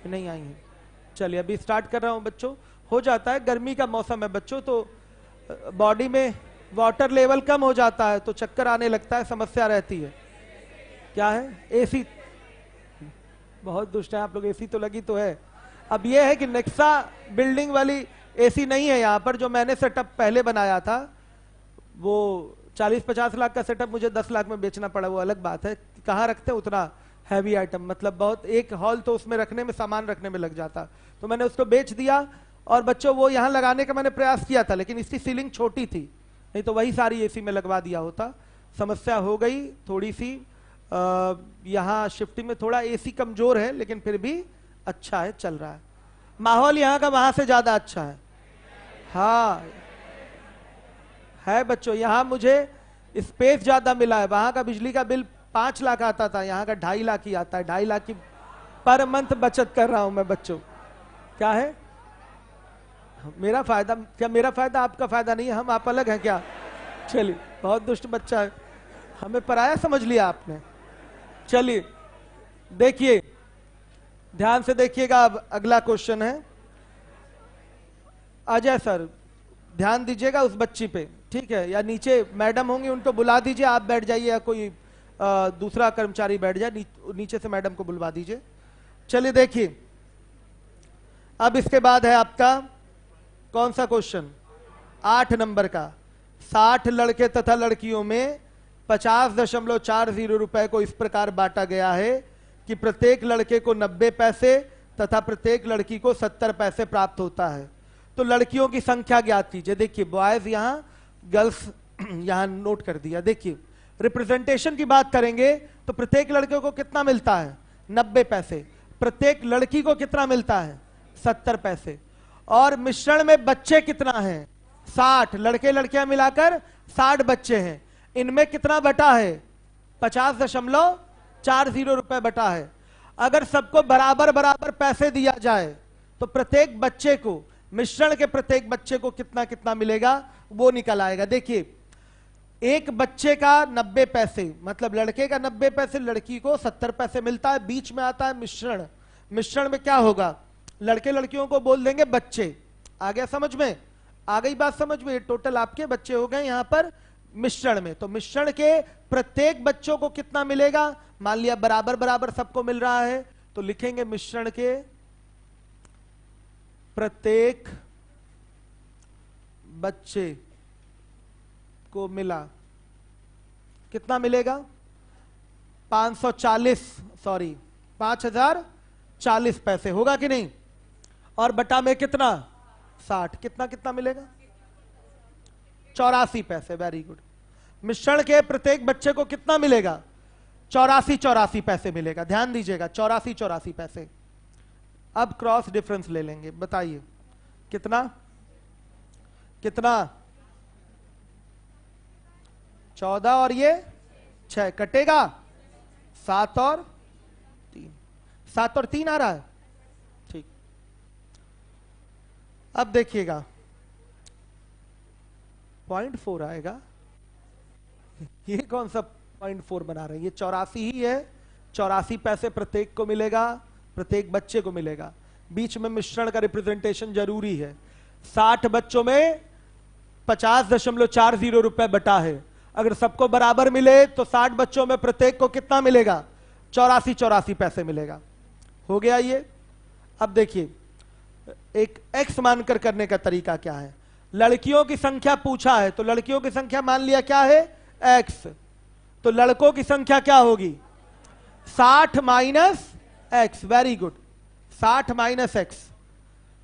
नहीं आई हैं। चलिए, अभी स्टार्ट कर रहा हूं बच्चों। हो जाता है, गर्मी का मौसम है बच्चों, तो बॉडी में वाटर लेवल कम हो जाता है, तो चक्कर आने लगता है, समस्या रहती है। क्या है? एसी। बहुत दुष्ट है आप लोग, एसी तो लगी तो है। अब ये है कि नेक्सा बिल्डिंग वाली एसी नहीं है यहाँ पर। जो मैंने सेटअप पहले बनाया था, वो 40-50 लाख का सेटअप मुझे 10 लाख में बेचना पड़ा, वो अलग बात है। कहाँ रखते हैं उतना हैवी आइटम, मतलब बहुत, एक हॉल तो उसमें रखने में, सामान रखने में लग जाता, तो मैंने उसको बेच दिया। और बच्चों, वो यहाँ लगाने का मैंने प्रयास किया था, लेकिन इसकी सीलिंग छोटी थी, नहीं तो वही सारी एसी में लगवा दिया होता। समस्या हो गई थोड़ी सी। यहाँ शिफ्टिंग में थोड़ा एसी कमजोर है, लेकिन फिर भी अच्छा है, चल रहा है। माहौल यहाँ का वहां से ज्यादा अच्छा है। हाँ है बच्चों, यहाँ मुझे स्पेस ज्यादा मिला है। वहां का बिजली का बिल 5 लाख आता था, यहाँ का 2.5 लाख ही आता है। 2.5 लाख की पर मंथ बचत कर रहा हूं मैं बच्चों। क्या है मेरा फायदा? क्या मेरा फायदा आपका फायदा नहीं है? हम आप अलग हैं क्या? चलिए, बहुत दुष्ट बच्चा है, हमें पराया समझ लिया आपने। चलिए देखिए, ध्यान से देखिएगा। अब अगला क्वेश्चन है। अजय सर, ध्यान दीजिएगा उस बच्ची पे, ठीक है? या नीचे मैडम होंगी, उनको बुला दीजिए, आप बैठ जाइए, या कोई दूसरा कर्मचारी बैठ जाए, नीचे से मैडम को बुलवा दीजिए। चलिए देखिए, अब इसके बाद है आपका कौन सा क्वेश्चन? 8 नंबर का। 60 लड़के तथा लड़कियों में 50.40 रुपए को इस प्रकार बांटा गया है कि प्रत्येक लड़के को 90 पैसे तथा प्रत्येक लड़की को 70 पैसे प्राप्त होता है। तो लड़कियों की संख्या ज्ञात कीजिए। देखिए, बॉयज यहां, गर्ल्स यहां नोट कर दिया। देखिए, रिप्रेजेंटेशन की बात करेंगे तो प्रत्येक लड़के को कितना मिलता है? 90 पैसे। प्रत्येक लड़की को कितना मिलता है? 70 पैसे। और मिश्रण में बच्चे कितना हैं? 60। लड़के लड़कियां मिलाकर 60 बच्चे हैं। इनमें कितना बटा है? 50.40 रुपए बटा है। अगर सबको बराबर बराबर पैसे दिया जाए तो प्रत्येक बच्चे को, मिश्रण के प्रत्येक बच्चे को कितना कितना मिलेगा वो निकल आएगा। देखिए, एक बच्चे का 90 पैसे, मतलब लड़के का 90 पैसे, लड़की को 70 पैसे मिलता है। बीच में आता है मिश्रण। मिश्रण में क्या होगा, लड़के लड़कियों को बोल देंगे बच्चे। आ गया समझ में? आ गई बात समझ में? टोटल आपके बच्चे हो गए यहां पर मिश्रण में। तो मिश्रण के प्रत्येक बच्चों को कितना मिलेगा, मान लिया बराबर बराबर सबको मिल रहा है, तो लिखेंगे मिश्रण के प्रत्येक बच्चे को मिला, कितना मिलेगा, 5040 पैसे होगा कि नहीं, और बटा में कितना 60, कितना कितना मिलेगा 84 पैसे। Very good. मिश्रण के प्रत्येक बच्चे को कितना मिलेगा, 84 पैसे मिलेगा। ध्यान दीजिएगा, 84 पैसे। अब क्रॉस डिफरेंस ले लेंगे, बताइए कितना कितना 14 और ये 6 कटेगा, 7 और 3, 7 और 3 आ रहा है, ठीक। अब देखिएगा 0.4 आएगा। ये कौन सा 0.4 बना रहे हैं, ये 84 ही है। 84 पैसे प्रत्येक को मिलेगा, प्रत्येक बच्चे को मिलेगा। बीच में मिश्रण का रिप्रेजेंटेशन जरूरी है। 60 बच्चों में 50.40 रुपए बटा है। अगर सबको बराबर मिले तो 60 बच्चों में प्रत्येक को कितना मिलेगा, 84 पैसे मिलेगा। हो गया ये। अब देखिए, एक x मानकर करने का तरीका क्या है। लड़कियों की संख्या पूछा है, तो लड़कियों की संख्या मान लिया क्या है x, तो लड़कों की संख्या क्या होगी 60 minus x। Very good, 60 minus x।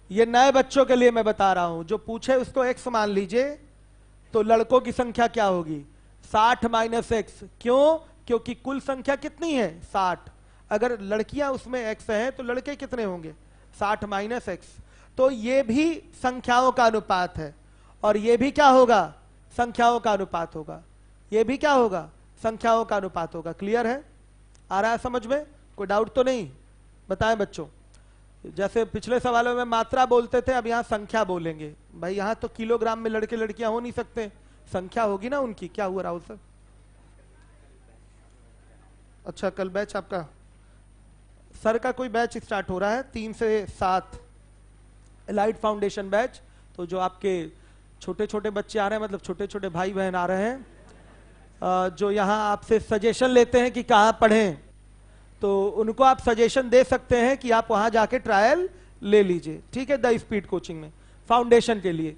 ये नए बच्चों के लिए मैं बता रहा हूं, जो पूछे उसको x मान लीजिए, तो लड़कों की संख्या क्या होगी 60 माइनस x। क्यों, क्योंकि कुल संख्या कितनी है 60, अगर लड़कियां उसमें x हैं तो लड़के कितने होंगे 60 माइनस x। तो ये भी संख्याओं का अनुपात है, और ये भी क्या होगा, संख्याओं का अनुपात होगा। ये भी क्या होगा, संख्याओं का अनुपात होगा। क्लियर है, आ रहा है समझ में, कोई डाउट तो नहीं? बताएं बच्चों, जैसे पिछले सवालों में मात्रा बोलते थे, अब यहां संख्या बोलेंगे। भाई यहां तो किलोग्राम में लड़के लड़कियां हो नहीं सकते, संख्या होगी ना उनकी। क्या हुआ राहुल सर? अच्छा, कल बैच आपका, सर का कोई बैच स्टार्ट हो रहा है 3 से 7, एलाइट फाउंडेशन बैच। तो जो आपके छोटे छोटे बच्चे आ रहे हैं, मतलब छोटे छोटे भाई बहन आ रहे हैं, जो यहाँ आपसे सजेशन लेते हैं कि कहाँ पढ़ें, तो उनको आप सजेशन दे सकते हैं कि आप वहाँ जाके ट्रायल ले लीजिए, ठीक है, द स्पीड कोचिंग में फाउंडेशन के लिए।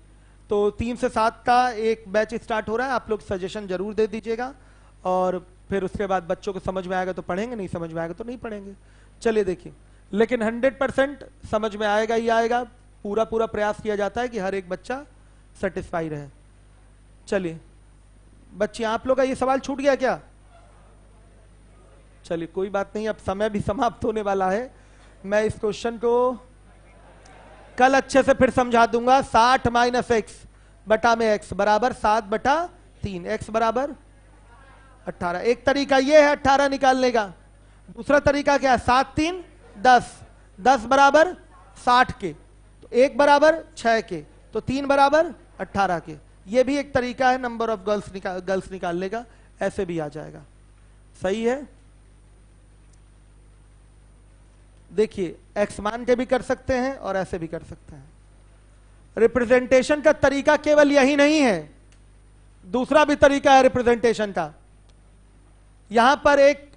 तो 3 से 7 का एक बैच स्टार्ट हो रहा है, आप लोग सजेशन जरूर दे दीजिएगा, और फिर उसके बाद बच्चों को समझ में आएगा तो पढ़ेंगे, नहीं समझ में आएगा तो नहीं पढ़ेंगे। चलिए देखिए, लेकिन 100% समझ में आएगा ही आएगा। पूरा पूरा प्रयास किया जाता है कि हर एक बच्चा सेटिस्फाई रहे। चलिए बच्चे, आप लोग का ये सवाल छूट गया क्या? चलिए कोई बात नहीं, अब समय भी समाप्त होने वाला है। मैं इस क्वेश्चन को कल अच्छे से फिर समझा दूंगा। 60 माइनस x बटा में x बराबर 7/3, x बराबर 18। एक तरीका ये है 18 निकालने का। दूसरा तरीका क्या है, 7 3 10, 10 बराबर 60 के, तो 1 बराबर 6 के, तो 3 बराबर 18 के। ये भी एक तरीका है नंबर ऑफ गर्ल्स निकालने का, ऐसे भी आ जाएगा। सही है। देखिए, x मान के भी कर सकते हैं और ऐसे भी कर सकते हैं। रिप्रेजेंटेशन का तरीका केवल यही नहीं है, दूसरा भी तरीका है रिप्रेजेंटेशन का। यहां पर एक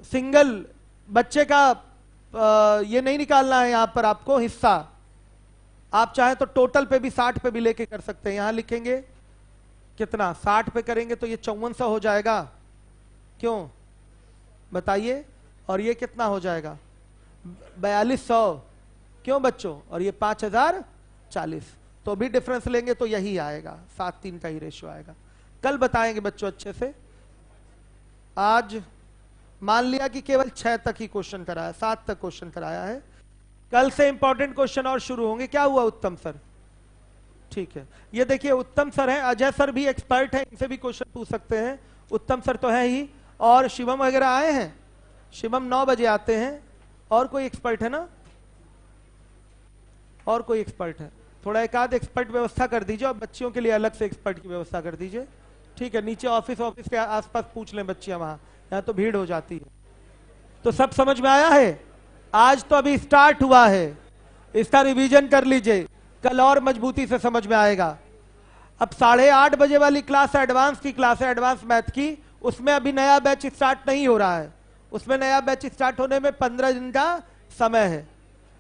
सिंगल बच्चे का ये नहीं निकालना है, यहां पर आपको हिस्सा। आप चाहे तो टोटल पे भी 60 पे भी लेके कर सकते हैं। यहां लिखेंगे कितना, 60 पे करेंगे तो ये 5400 हो जाएगा, क्यों बताइए, और ये कितना हो जाएगा 4200, क्यों बच्चों, और ये 5040, तो भी डिफरेंस लेंगे तो यही आएगा, 7-3 का ही रेशियो आएगा। कल बताएंगे बच्चों अच्छे से। आज मान लिया कि केवल 6 तक ही क्वेश्चन कराया, 7 तक क्वेश्चन कराया है। कल से इंपॉर्टेंट क्वेश्चन और शुरू होंगे। क्या हुआ उत्तम सर? ठीक है, ये देखिए उत्तम सर हैं, अजय सर भी एक्सपर्ट हैं, इनसे भी क्वेश्चन पूछ सकते हैं। उत्तम सर तो है ही, और शिवम वगैरह आए हैं। शिवम 9 बजे आते हैं, और कोई एक्सपर्ट है ना? और कोई एक्सपर्ट है? थोड़ा एक आध एक्सपर्ट व्यवस्था कर दीजिए और बच्चियों के लिए अलग से एक्सपर्ट की व्यवस्था कर दीजिए। ठीक है, नीचे ऑफिस के आसपास पूछ लें बच्चियां, वहां यहाँ तो भीड़ हो जाती है। तो सब समझ में आया है? आज तो अभी स्टार्ट हुआ है, इसका रिवीजन कर लीजिए, कल और मजबूती से समझ में आएगा। अब 8:30 बजे वाली क्लास एडवांस की क्लास है, एडवांस मैथ की, उसमें अभी नया बैच स्टार्ट नहीं हो रहा है। उसमें नया बैच स्टार्ट होने में 15 दिन का समय है।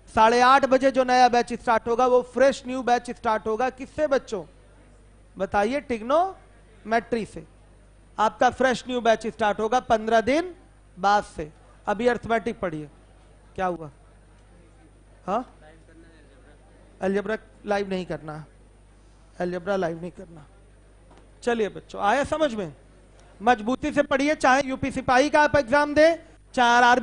8:30 बजे जो नया बैच स्टार्ट होगा वो फ्रेश न्यू बैच स्टार्ट होगा। किससे बच्चों बताइए? ट्रिग्नोमेट्री से आपका फ्रेश न्यू बैच स्टार्ट होगा 15 दिन बाद से। अभी अर्थमेटिक पढ़िए। क्या हुआ? हाँ, अलजेब्रा लाइव नहीं करना, अलजेब्रा लाइव नहीं करना। चलिए बच्चों, आया समझ में? मजबूती से पढ़िए, चाहे यूपी सिपाही का आप एग्जाम दे, चाहे RRB